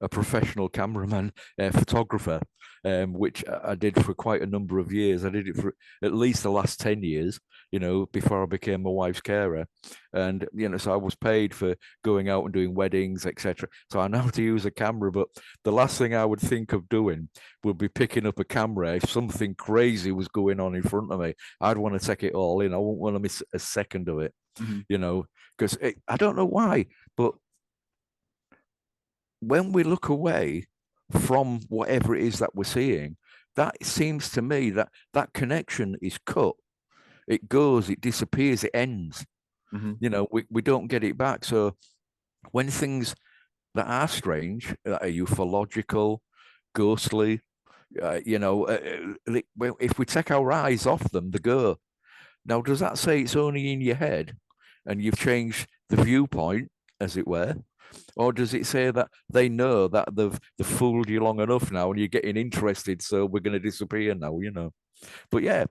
a professional cameraman, photographer, which I did for quite a number of years. I did it for at least the last 10 years, before I became my wife's carer. And, so I was paid for going out and doing weddings, etc. So I know how to use a camera, but the last thing I would think of doing would be picking up a camera if something crazy was going on in front of me. I'd want to take it all in. I wouldn't want to miss a second of it, because I don't know why, but when we look away from whatever it is that we're seeing, that seems to me that that connection is cut. It goes, it disappears, it ends. We don't get it back. So when things that are strange, that are ufological, ghostly, if we take our eyes off them, they go. Now, does that say it's only in your head and you've changed the viewpoint, as it were? Or does it say that they know that they've fooled you long enough now and you're getting interested, so we're going to disappear now, But yeah,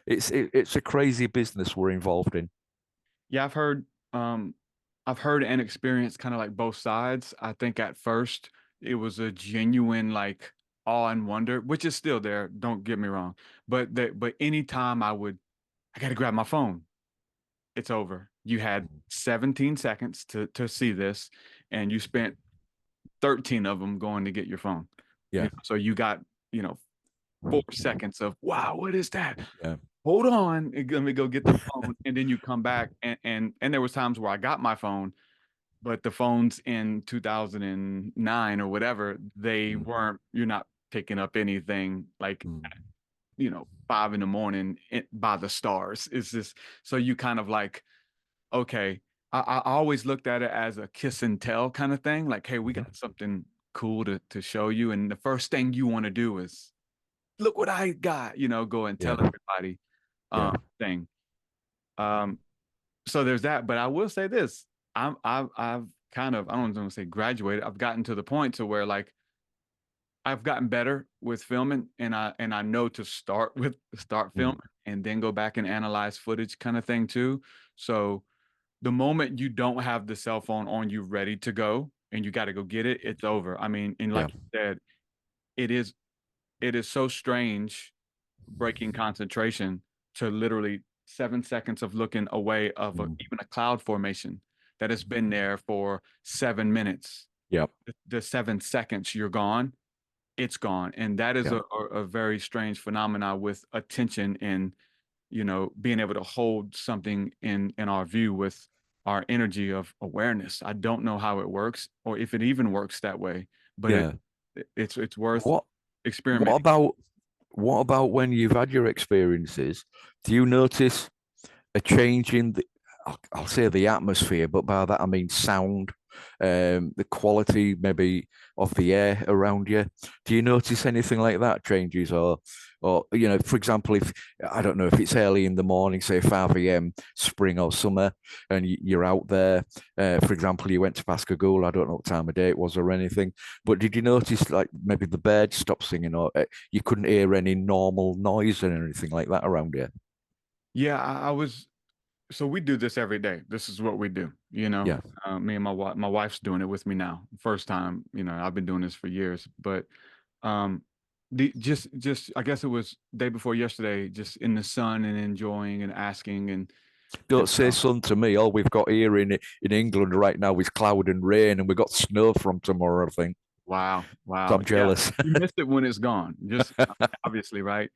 it's a crazy business we're involved in. Yeah, I've heard and experienced kind of like both sides. I think at first it was a genuine like awe and wonder, which is still there, don't get me wrong. But anytime I got to grab my phone, it's over. You had 17 seconds to see this, and you spent 13 of them going to get your phone. Yeah. So you got, 4 seconds of, wow, what is that? Yeah. Hold on, let me go get the phone. And then you come back and there was times where I got my phone, but the phones in 2009 or whatever, they weren't, you're not picking up anything like, 5 a.m. by the stars. It's just, so you kind of like, okay, I always looked at it as a kiss and tell kind of thing. Like, hey, we got something cool to show you. And the first thing you want to do is look what I got, go and tell everybody thing. So there's that. But I will say this. I've kind of, I don't want to say graduated. I've gotten to the point to where like I've gotten better with filming and I know to start filming and then go back and analyze footage kind of thing too. So the moment you don't have the cell phone on you ready to go and you got to go get it, it's over. I mean, and like you said, it is so strange breaking concentration to literally 7 seconds of looking away of even a cloud formation that has been there for 7 minutes. Yep. The 7 seconds you're gone, it's gone. And that is a very strange phenomena with attention and, being able to hold something in our view with our energy of awareness. I don't know how it works or if it even works that way, but it's worth experimenting. What about when you've had your experiences? Do you notice a change in I'll say the atmosphere, but by that I mean sound, the quality maybe of the air around you? Do you notice anything like that changes, or for example, if I don't know if it's early in the morning, say 5 a.m. spring or summer, and you're out there, for example, you went to Pascagoula, I don't know what time of day it was or anything, but did you notice like maybe the birds stopped singing, or you couldn't hear any normal noise or anything like that around you? Yeah, I was. So we do this every day. This is what we do, Yeah. me and my wife's doing it with me now. First time, I've been doing this for years, but just I guess it was day before yesterday, just in the sun and enjoying and asking and Don't say sun to me. All we've got here in England right now is cloud and rain, and we've got snow from tomorrow, I think. Wow. So I'm jealous. Yeah, you missed it when it's gone. Just obviously, right?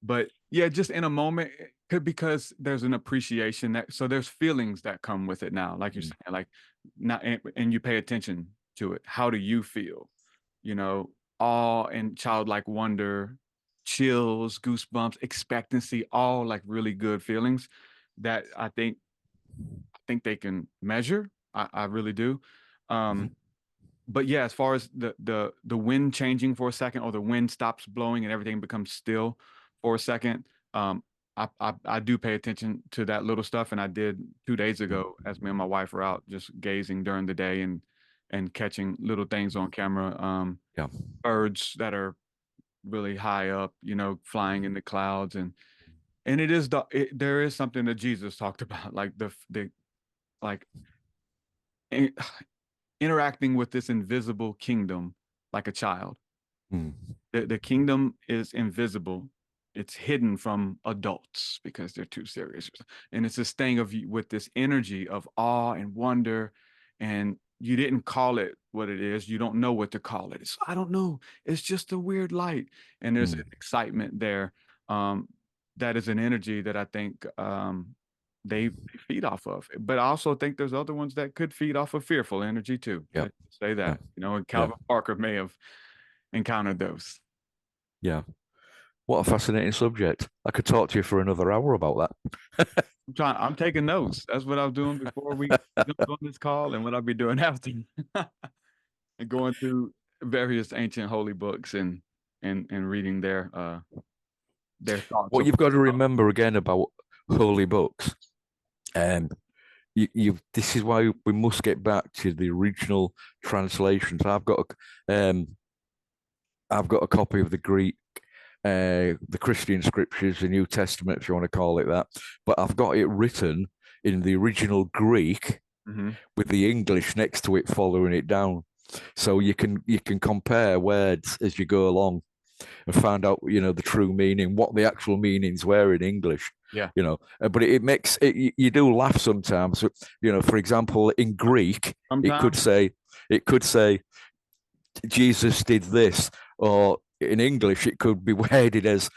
But yeah, just in a moment, because there's an appreciation so there's feelings that come with it now, like you're saying, like not, and you pay attention to it. How do you feel? Awe and childlike wonder, chills, goosebumps, expectancy, all like really good feelings that I think they can measure. I really do. But yeah, as far as the wind changing for a second, or the wind stops blowing and everything becomes still for a second, I do pay attention to that little stuff, and I did 2 days ago as me and my wife were out just gazing during the day and catching little things on camera. Yeah. Birds that are really high up, flying in the clouds, and there is something that Jesus talked about, like the like in- interacting with this invisible kingdom like a child. Mm. The kingdom is invisible. It's hidden from adults because they're too serious. And it's this thing of with this energy of awe and wonder. And you didn't call it what it is. You don't know what to call it. I don't know. It's just a weird light. And there's an excitement there. That is an energy that I think they feed off of. But I also think there's other ones that could feed off of fearful energy too. Yeah. Let's say that, and Calvin Parker may have encountered those. Yeah. What a fascinating subject. I could talk to you for another hour about that. I'm taking notes. That's what I was doing before we jumped on this call, and what I'll be doing after. And going through various ancient holy books and reading their thoughts. What you've got to remember again about holy books, this is why we must get back to the original translations. I've got a copy of the Greek, the Christian scriptures, the New Testament, if you want to call it that. But I've got it written in the original Greek with the English next to it, following it down. So you can compare words as you go along and find out, the true meaning, what the actual meanings were in English. Yeah. But it makes it, you do laugh sometimes. So, for example, in Greek, sometimes it could say Jesus did this, or in English it could be worded as,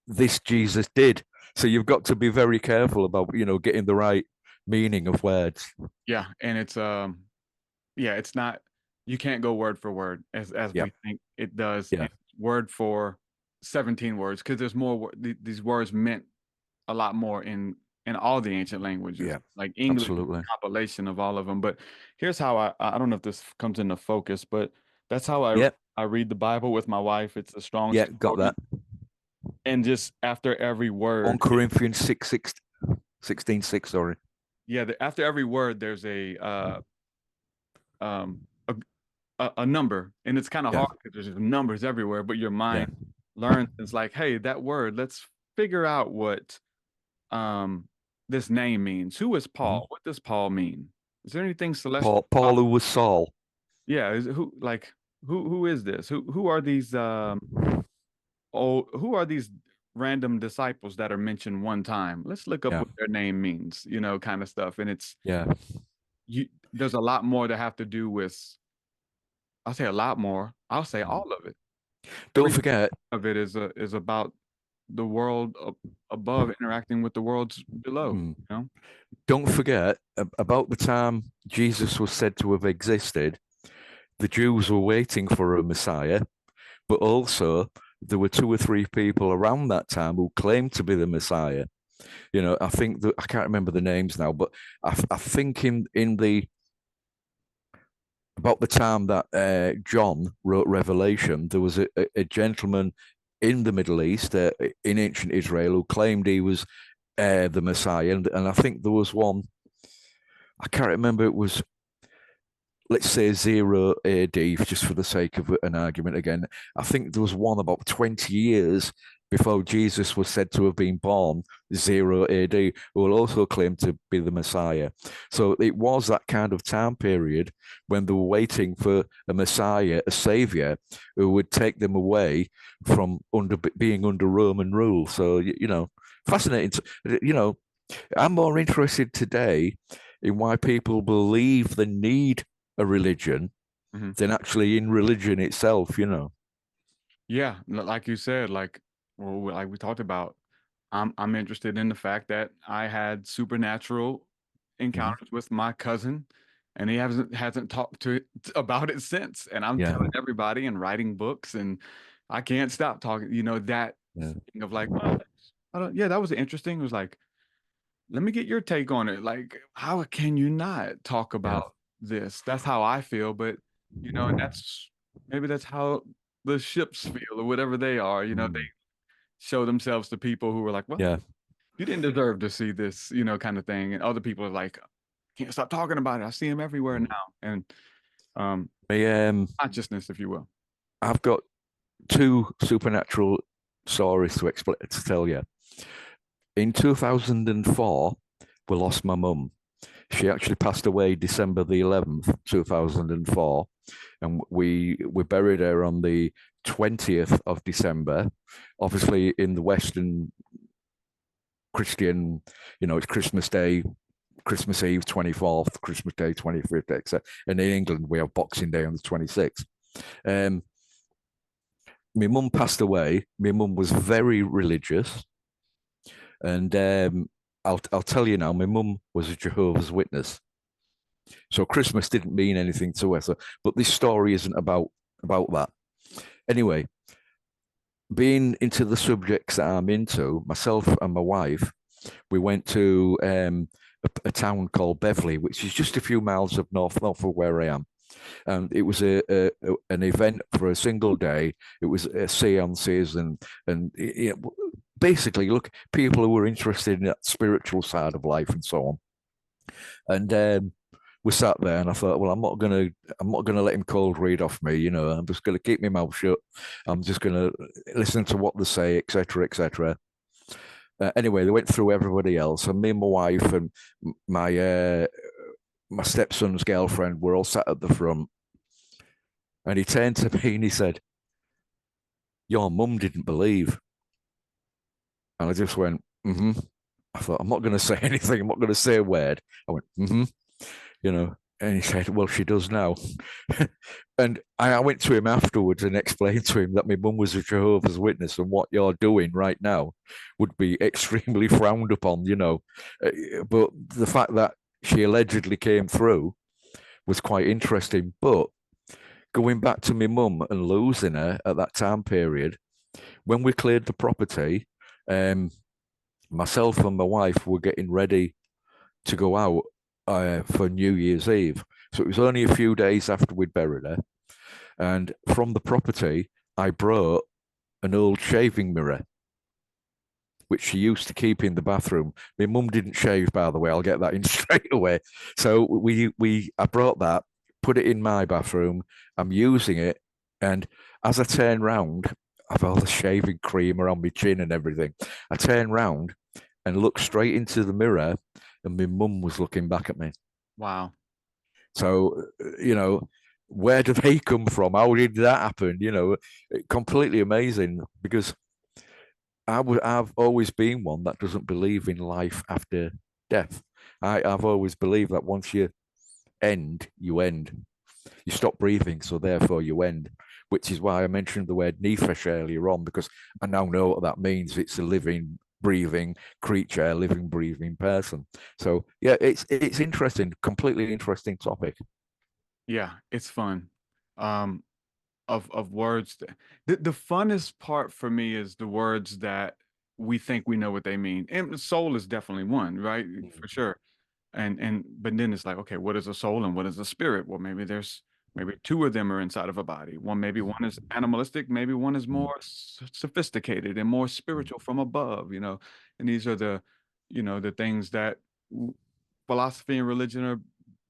this Jesus did. So you've got to be very careful about, getting the right meaning of words. Yeah, and it's it's not, you can't go word for word as we think it does. Yeah. Word for 17 words, because there's more. These words meant a lot more in all the ancient languages. Yeah, like English, absolutely. is a compilation of all of them. But here's how I don't know if this comes into focus, but that's how I read the Bible with my wife. It's a strong. Yeah, got that. And just after every word, 1 Corinthians 16:6, sorry. Yeah, after every word, there's a number, and it's kind of hard because there's numbers everywhere, but your mind learns. It's like, hey, that word, let's figure out what this name means. Who is Paul? What does Paul mean? Is there anything celestial? Paul, who was Saul. Yeah, who is this? Who are these who are these random disciples that are mentioned one time? Let's look up what their name means, kind of stuff. And it's there's a lot more to have to do with, I'll say a lot more. I'll say all of it. Don't forget of it is about the world above interacting with the worlds below. Don't forget about the time Jesus was said to have existed. The Jews were waiting for a Messiah, but also there were 2 or 3 people around that time who claimed to be the Messiah. I think that I can't remember the names now, but I think in the about the time that John wrote Revelation, there was a gentleman in the Middle East, in ancient Israel, who claimed he was the Messiah. And I think there was one, I can't remember, it was, let's say 0 AD, just for the sake of an argument again. I think there was one about 20 years before Jesus was said to have been born, 0 AD, who will also claim to be the Messiah. So it was that kind of time period when they were waiting for a Messiah, a savior, who would take them away from being under Roman rule. So, fascinating. I'm more interested today in why people believe they need a religion than actually in religion itself, Yeah, like you said, like we talked about, I'm interested in the fact that I had supernatural encounters with my cousin, and he hasn't talked about it since. And I'm telling everybody and writing books and I can't stop talking. You know, that Yeah. thing of like, well, yeah, that was interesting. It was like, let me get your take on it. Like, how can you not talk about this? That's how I feel. But, you know, and maybe that's how the ships feel or whatever they are. You know, they show themselves to people who are like, well, Yeah. you didn't deserve to see this, you know, kind of thing. And other people are like, can't stop talking about it. I see him everywhere now. And consciousness, if you will. I've got two supernatural stories to tell you. In 2004, we lost my mum. She actually passed away December the 11th, 2004. And we buried her on the 20th of December. Obviously, in the Western Christian, you know, it's Christmas Day, Christmas Eve, 24th, Christmas Day, 25th, etc. And in England, we have Boxing Day on the 26th. My mum passed away. My mum was very religious. And I'll tell you now, my mum was a Jehovah's Witness. So Christmas didn't mean anything to her. But this story isn't about that. Anyway, being into the subjects that I'm into, myself and my wife, we went to a town called Beverley, which is just a few miles up north of where I am. And it was an event for a single day. It was seances and basically, look, people who were interested in that spiritual side of life and so on. And we sat there, and I thought, well, I'm not gonna let him cold read off me. You know, I'm just gonna keep my mouth shut. I'm just gonna listen to what they say, etc., etc. Anyway, they went through everybody else, and me and my wife and my stepson's girlfriend were all sat at the front. And he turned to me and he said, "Your mum didn't believe." And I just went, "Mm-hmm." I thought, I'm not going to say anything. I'm not going to say a word. I went, "Mm-hmm." You know, and he said, "Well, she does now." And I went to him afterwards and explained to him that my mum was a Jehovah's Witness and what you're doing right now would be extremely frowned upon, you know. But the fact that she allegedly came through was quite interesting. But going back to my mum and losing her at that time period, when we cleared the property, myself and my wife were getting ready to go out for New Year's Eve. So it was only a few days after we'd buried her. And from the property, I brought an old shaving mirror, which she used to keep in the bathroom. My mum didn't shave, by the way. I'll get that in straight away. So I brought that, put it in my bathroom. I'm using it, and as I turn round, I've all the shaving cream around my chin and everything. I turn round and look straight into the mirror, and my mum was looking back at me. Wow. So, you know, where do they come from? How did that happen? You know, completely amazing, because I've always been one that doesn't believe in life after death. I've always believed that once you end, you end. You stop breathing, so therefore you end, which is why I mentioned the word nephesh earlier on, because I now know what that means. It's a living, breathing creature, a living, breathing person. So yeah, it's interesting, completely interesting topic. Yeah, it's fun. Of words. The funnest part for me is the words that we think we know what they mean. And soul is definitely one, right? For sure. But then it's like, okay, what is a soul and what is a spirit? Well, maybe two of them are inside of a body. Maybe one is animalistic, maybe one is more sophisticated and more spiritual from above, you know. And these are the things that philosophy and religion are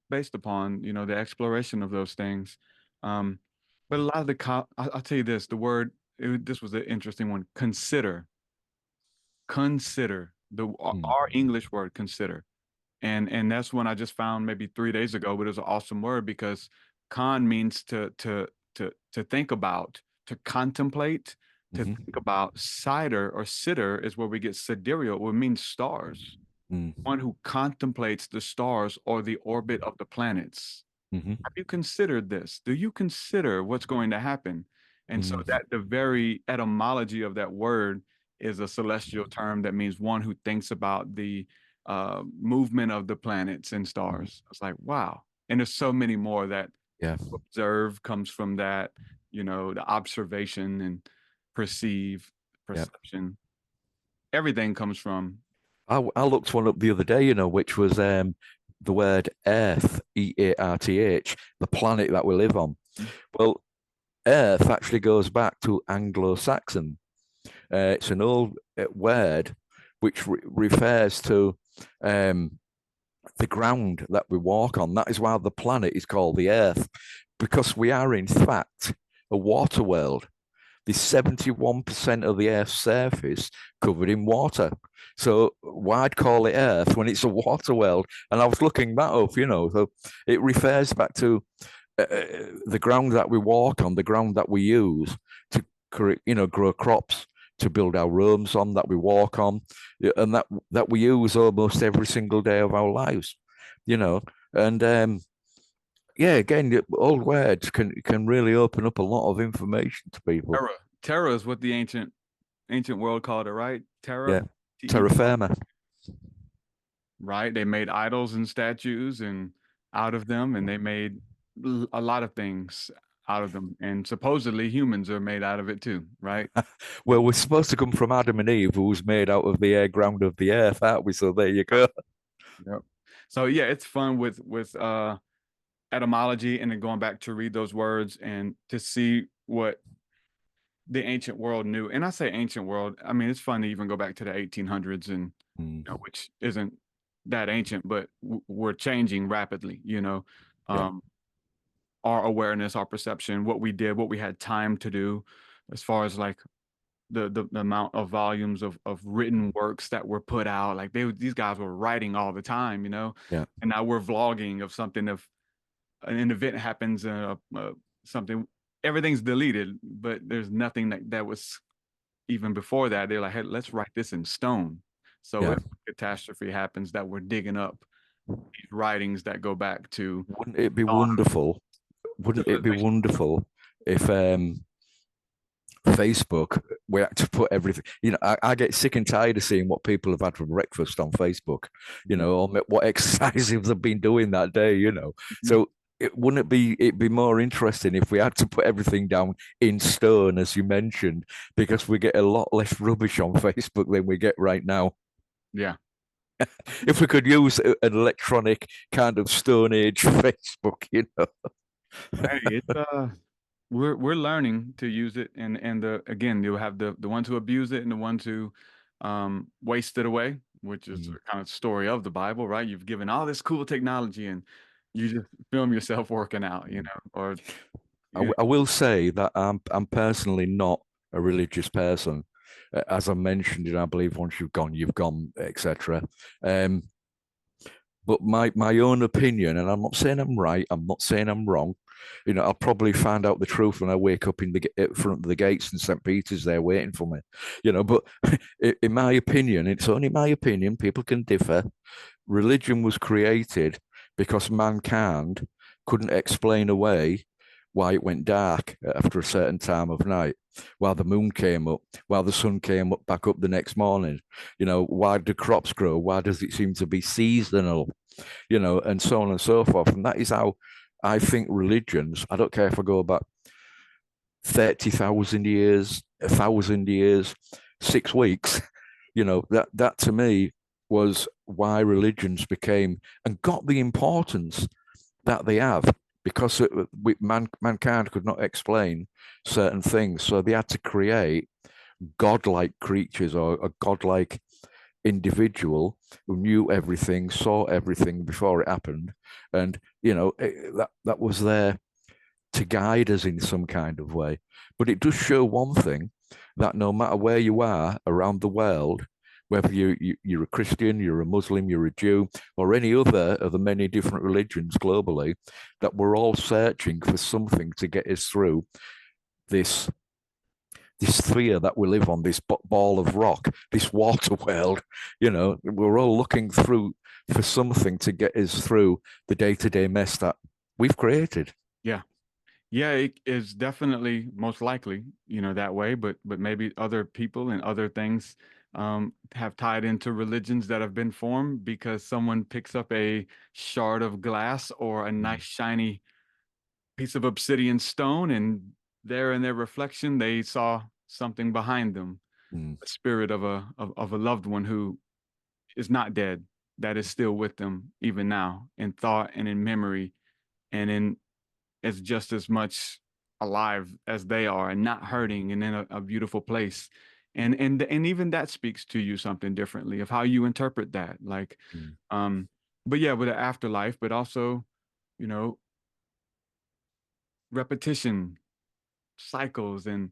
based upon, you know, the exploration of those things. But a lot of I'll tell you this, this was an interesting one. Consider our English word, consider. And that's one I just found maybe 3 days ago, but it was an awesome word because con means to think about, to contemplate, to think about. Sider or sitter is where we get sidereal, which means stars. One who contemplates the stars or the orbit of the planets. Have you considered this? Do you consider what's going to happen? And so that the very etymology of that word is a celestial term that means one who thinks about the movement of the planets and stars. It's like, wow. And there's so many more that observe comes from that, you know, the observation. perceive, Yeah. perception. Everything comes from. I looked one up the other day, which was the word Earth, Earth, the planet that we live on. Well, Earth actually goes back to Anglo-Saxon. It's an old word which refers to the ground that we walk on. That is why the planet is called the Earth, because we are in fact a water world. There's 71% of the Earth's surface covered in water. So why'd call it Earth when it's a water world? And I was looking that up, so it refers back to the ground that we walk on, the ground that we use to, grow crops, to build our homes on, that we walk on, and that we use almost every single day of our lives, and yeah, again, old words can really open up a lot of information to people. Terra is what the ancient world called it, right? Terra. Yeah, terra firma. Right. They made idols and statues and out of them, and they made a lot of things out of them. And supposedly humans are made out of it too, right? Well, we're supposed to come from Adam and Eve, who was made out of the ground of the earth, aren't we? So there you go. Yep. So yeah, it's fun with etymology, and then going back to read those words and to see what the ancient world knew. And I say ancient world, I mean, it's fun to even go back to the 1800s, and which isn't that ancient, but we're changing rapidly, our awareness, our perception, what we did, what we had time to do, as far as like the amount of volumes of written works that were put out. Like these guys were writing all the time, Yeah. And now we're vlogging of something. If an event happens, something, everything's deleted, but there's nothing that was even before that. They're like, hey, let's write this in stone. So if a catastrophe happens, that we're digging up these writings that go back to. Wouldn't it be wonderful? Wouldn't it be wonderful if Facebook, we had to put everything, I get sick and tired of seeing what people have had for breakfast on Facebook, or what exercises they've been doing that day, So it'd be more interesting if we had to put everything down in stone, as you mentioned, because we get a lot less rubbish on Facebook than we get right now. Yeah. If we could use an electronic kind of Stone Age Facebook, Hey, it's we're learning to use it, and again, you'll have the ones who abuse it and the ones who waste it away, which is the kind of story of the Bible, right? You've given all this cool technology and you just film yourself working out, or I will say that I'm personally not a religious person. As I mentioned, I believe once you've gone, etc. But my own opinion, and I'm not saying I'm right, I'm not saying I'm wrong. I'll probably find out the truth when I wake up in front of the gates in St. Peter's there waiting for me. But in my opinion, it's only my opinion, people can differ. Religion was created because mankind couldn't explain away why it went dark after a certain time of night, while the moon came up, while the sun came back up the next morning. Why do crops grow? Why does it seem to be seasonal? And so on and so forth. And that is how I think religions, I don't care if I go back 30,000 years, 1,000 years, 6 weeks, that to me was why religions became and got the importance that they have, because mankind could not explain certain things. So they had to create godlike creatures or a godlike individual who knew everything, saw everything before it happened. And, that was there to guide us in some kind of way. But it does show one thing, that no matter where you are around the world, whether you're a Christian, you're a Muslim, you're a Jew, or any other of the many different religions globally, that we're all searching for something to get us through this sphere that we live on, this ball of rock, this water world. We're all looking through for something to get us through the day-to-day mess that we've created. Yeah, it is definitely most likely, that way, but maybe other people and other things have tied into religions that have been formed because someone picks up a shard of glass or a nice shiny piece of obsidian stone, and there in their reflection, they saw something behind them, Mm. a spirit of a loved one who is not dead, that is still with them even now in thought and in memory, and in is just as much alive as they are and not hurting and in a beautiful place. And even that speaks to you something differently of how you interpret that. Like, Mm. but yeah, with the afterlife, but also, you know, repetition, cycles, and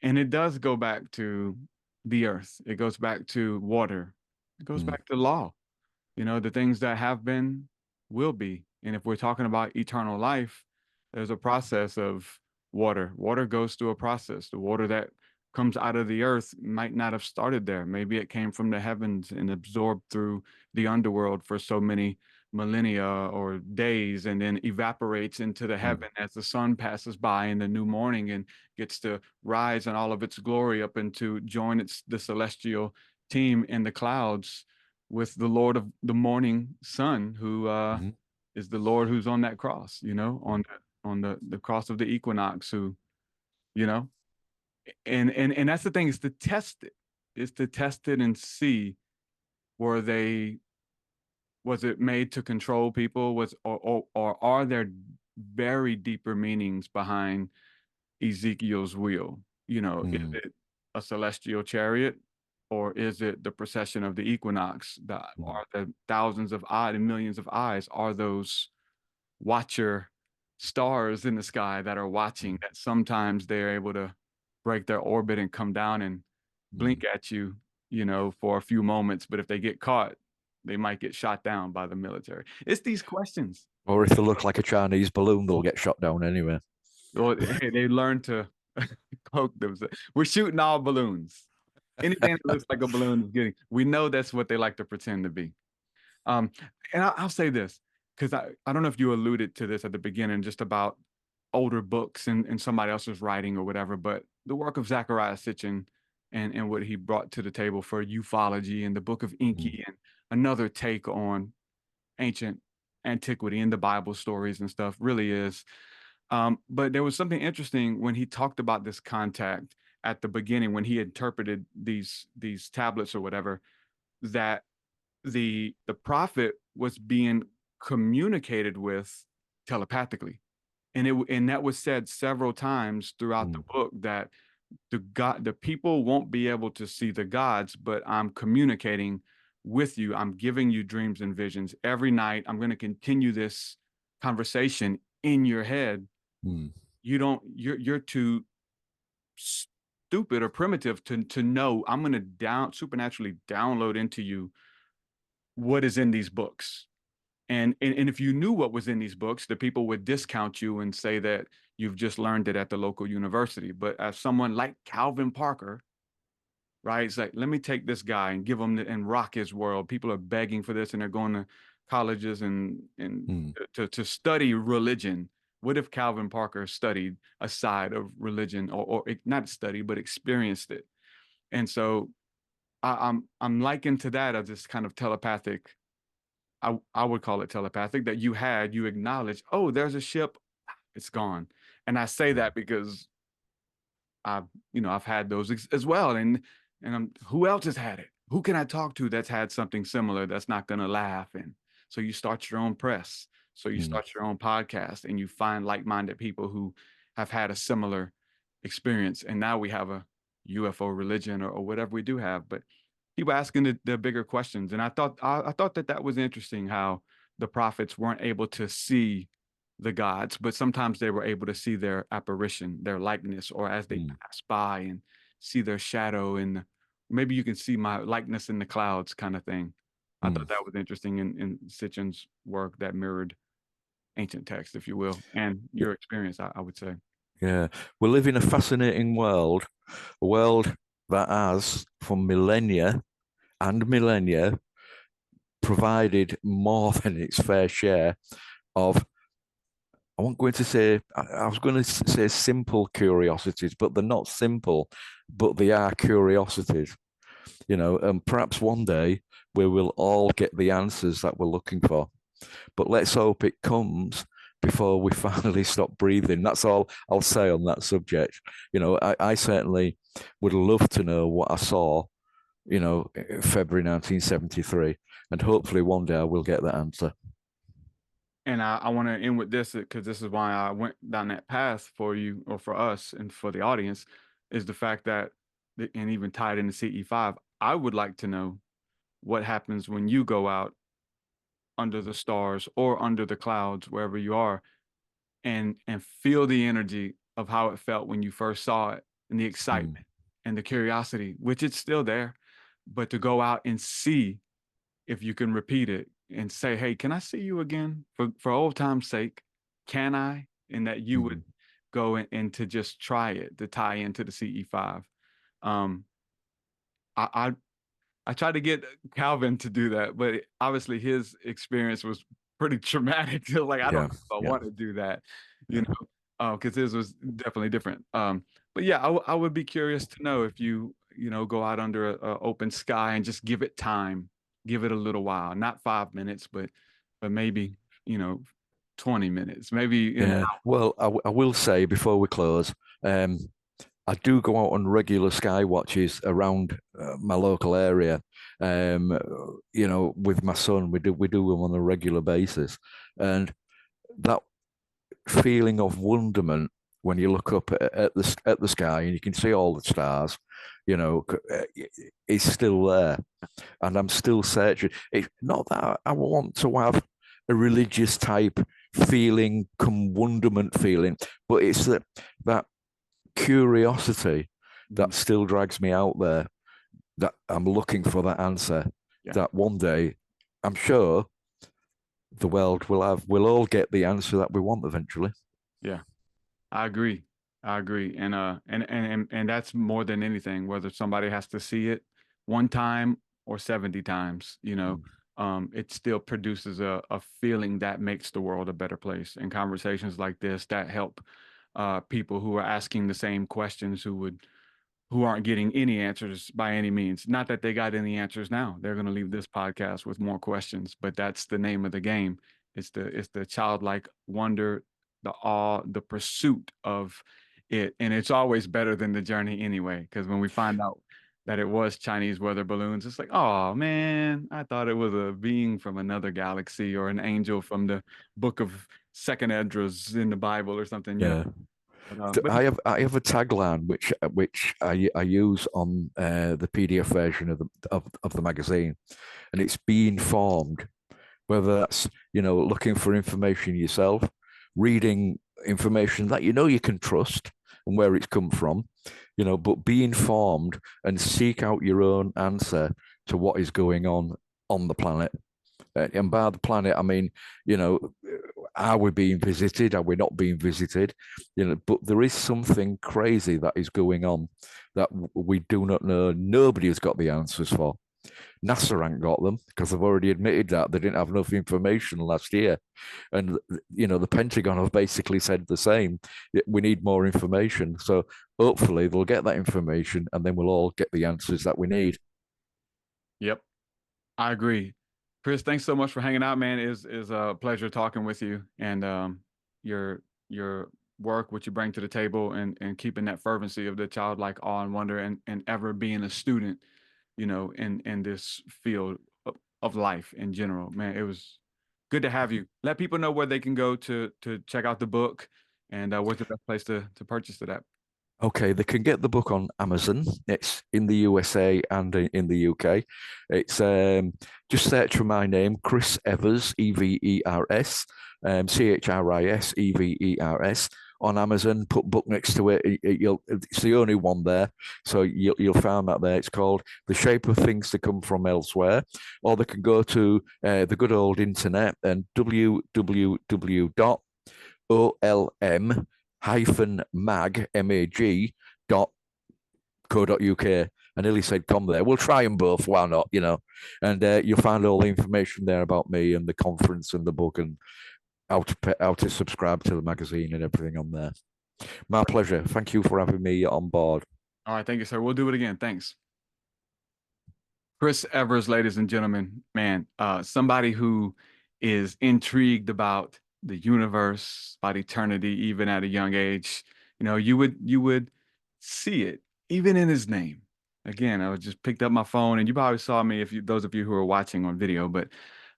it does go back to the earth. It goes back to water. It goes Mm. back to law. You know, the things that have been will be. And if we're talking about eternal life, there's a process of water. Water goes through a process. The water that comes out of the earth might not have started there. Maybe it came from the heavens and absorbed through the underworld for so many millennia or days, and then evaporates into the heaven as the sun passes by in the new morning and gets to rise in all of its glory up into join the celestial team in the clouds with the Lord of the morning sun, who Mm. is the Lord who's on that cross, you know, on the cross of the equinox, who, you know, and that's the thing, is to test it, is to test it and see, were they, was it made to control people, was or are there very deeper meanings behind Ezekiel's wheel? You know, is Mm. it a celestial chariot, or is it the procession of the equinox? Mm. Are the thousands of eyes and millions of eyes, are those watcher stars in the sky that are watching, that sometimes they're able to break their orbit and come down and blink at you, you know, for a few moments, but if they get caught, they might get shot down by the military. It's these questions. Or if they look like a Chinese balloon, they'll get shot down anyway. Well, they learn to cloak themselves. We're shooting all balloons. Anything that looks like a balloon is getting. We know that's what they like to pretend to be. Um, and I'll say this, because I don't know if you alluded to this at the beginning, just about older books and somebody else's writing or whatever, but the work of Zecharia Sitchin and what he brought to the table for ufology and the Book of Enki and another take on ancient antiquity and the Bible stories and stuff really is. But there was something interesting when he talked about this contact at the beginning, when he interpreted these tablets or whatever, that the prophet was being communicated with telepathically, and that was said several times throughout the book, that the people won't be able to see the gods, but I'm communicating with you. I'm giving you dreams and visions every night. I'm going to continue this conversation in your head. Mm. You're too stupid or primitive to know. I'm going to supernaturally download into you what is in these books. And if you knew what was in these books, the people would discount you and say that you've just learned it at the local university. But as someone like Calvin Parker, right, it's like, let me take this guy and give him and rock his world. People are begging for this, and they're going to colleges and to study religion. What if Calvin Parker studied a side of religion, or not study, but experienced it? And so I'm likened to that, of this kind of telepathic. I would call it telepathic, that you acknowledge, oh, there's a ship, it's gone. And I say that because I've had those as well. And who else has had it? Who can I talk to that's had something similar, that's not going to laugh? And so you start your own press. So you start your own podcast, and you find like-minded people who have had a similar experience. And now we have a UFO religion, or whatever we do have. But people asking the bigger questions. And I thought that was interesting, how the prophets weren't able to see the gods, but sometimes they were able to see their apparition, their likeness, or as they pass by and see their shadow, and maybe you can see my likeness in the clouds, kind of thing. I thought that was interesting in Sitchin's work, that mirrored ancient text, if you will, and your experience, I would say. Yeah, we live in a fascinating world, a world that has, for millennia and millennia, provided more than its fair share of, I was going to say simple curiosities, but they're not simple, but they are curiosities, and perhaps one day we will all get the answers that we're looking for. But let's hope it comes before we finally stop breathing. That's all I'll say on that subject. I certainly would love to know what I saw, February 1973, and hopefully one day I will get that answer. And I want to end with this, because this is why I went down that path for you, or for us and for the audience, is the fact that, and even tied into CE5, I would like to know what happens when you go out under the stars or under the clouds, wherever you are, and feel the energy of how it felt when you first saw it, and the excitement and the curiosity, which it's still there, but to go out and see if you can repeat it and say, hey, can I see you again for old time's sake? Can I? And that you would go and to just try it, to tie into the CE5. I tried to get Calvin to do that, but obviously his experience was pretty traumatic. Like, I don't know if I want to do that, because his was definitely different. But yeah, I would be curious to know if you go out under an open sky and just give it time, give it a little while, not 5 minutes, but maybe 20 minutes, maybe. Well, I will say before we close, I do go out on regular sky watches around my local area. With my son, we do them on a regular basis, and that feeling of wonderment when you look up at the sky and you can see all the stars, is still there, and I'm still searching. It's not that I want to have a religious type feeling, wonderment feeling, but it's that curiosity that still drags me out there, that I'm looking for that answer, that one day I'm sure the world we'll all get the answer that we want eventually. Yeah, I agree. And that's more than anything, whether somebody has to see it one time or 70 times, it still produces a feeling that makes the world a better place. And conversations like this that help people who are asking the same questions, who aren't getting any answers by any means. Not that they got any answers now. They're going to leave this podcast with more questions, but that's the name of the game. It's the childlike wonder, the awe, the pursuit of it. And it's always better than the journey anyway, because when we find out that it was Chinese weather balloons, it's like, oh man, I thought it was a being from another galaxy, or an angel from the book of Second Esdras in the Bible or something. But I have a tagline which I use on the PDF version of the magazine, and it's "Be informed." Whether that's looking for information yourself, reading information that you can trust and where it's come from, but be informed and seek out your own answer to what is going on the planet. And by the planet, I mean, are we being visited? Are we not being visited? But there is something crazy that is going on that we do not know. Nobody has got the answers for. NASA ain't got them, because they've already admitted that they didn't have enough information last year. And, the Pentagon have basically said the same. We need more information. So hopefully they'll get that information, and then we'll all get the answers that we need. Yep, I agree. Chris, thanks so much for hanging out, man. It's a pleasure talking with you, and your work, what you bring to the table, and keeping that fervency of the childlike awe and wonder, and ever being a student, in this field of life in general. Man, it was good to have you. Let people know where they can go to check out the book, and what's the best place to purchase it at. Okay, they can get the book on Amazon. It's in the USA and in the UK. It's just search for my name, Chris Evers, Evers, Chris Evers on Amazon. Put book next to it. It's the only one there, so you'll find that there. It's called The Shape of Things to Come From Elsewhere, or they can go to the good old internet and www.olm mag.co.uk. I nearly said come there. We'll try them both. Why not? And you'll find all the information there about me and the conference and the book, and how to subscribe to the magazine and everything on there. My pleasure. Thank you for having me on board. All right, thank you, sir. We'll do it again. Thanks. Chris Evers, ladies and gentlemen, man, somebody who is intrigued about the universe, about eternity, even at a young age, you would see it even in his name. Again, I just picked up my phone, and you probably saw me, those of you who are watching on video, but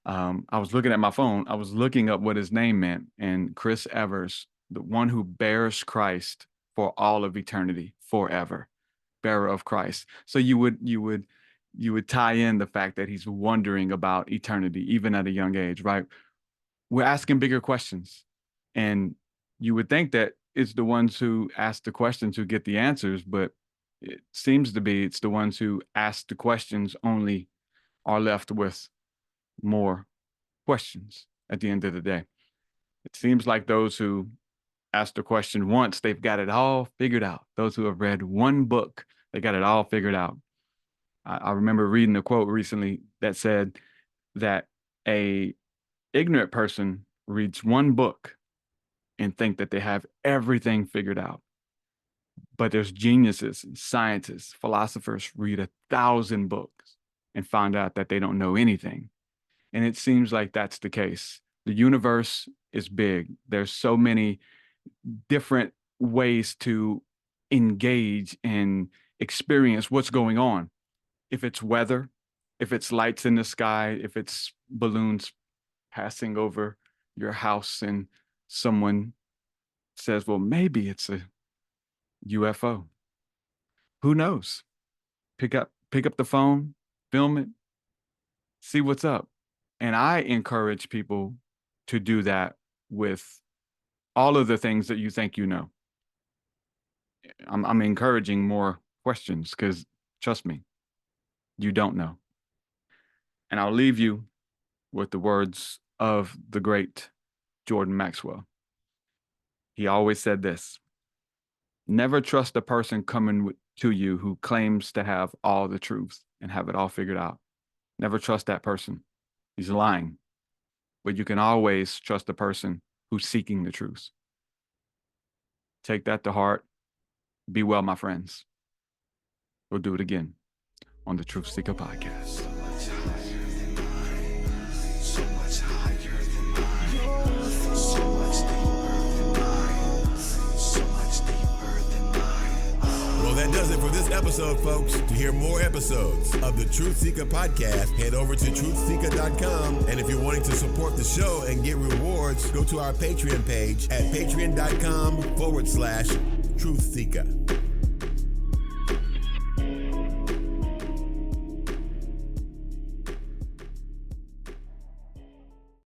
I was looking at my phone. I was looking up what his name meant, and Chris Evers, the one who bears Christ for all of eternity, forever, bearer of Christ. So you would tie in the fact that he's wondering about eternity, even at a young age, right? We're asking bigger questions, and you would think that it's the ones who ask the questions who get the answers, but it seems to be it's the ones who ask the questions only are left with more questions at the end of the day. It seems like those who ask the question once, they've got it all figured out. Those who have read one book, they got it all figured out. I remember reading a quote recently that said that a ignorant person reads one book and think that they have everything figured out. But there's geniuses, scientists, philosophers read 1,000 books and find out that they don't know anything. And it seems like that's the case. The universe is big. There's so many different ways to engage and experience what's going on. If it's weather, if it's lights in the sky, if it's balloons passing over your house and someone says, well, maybe it's a UFO. Who knows? Pick up the phone, film it, see what's up. And I encourage people to do that with all of the things that you think you know. I'm encouraging more questions because, trust me, you don't know. And I'll leave you with the words of the great Jordan Maxwell. He always said this: never trust a person coming to you who claims to have all the truth and have it all figured out. Never trust that person. He's lying. But you can always trust the person who's seeking the truth. Take that to heart. Be well, my friends. We'll do it again on the TruthSeekah podcast. Well, that does it for this episode, folks. To hear more episodes of the TruthSeekah podcast, head over to TruthSeekah.com. And if you're wanting to support the show and get rewards, go to our Patreon page at patreon.com/TruthSeekah.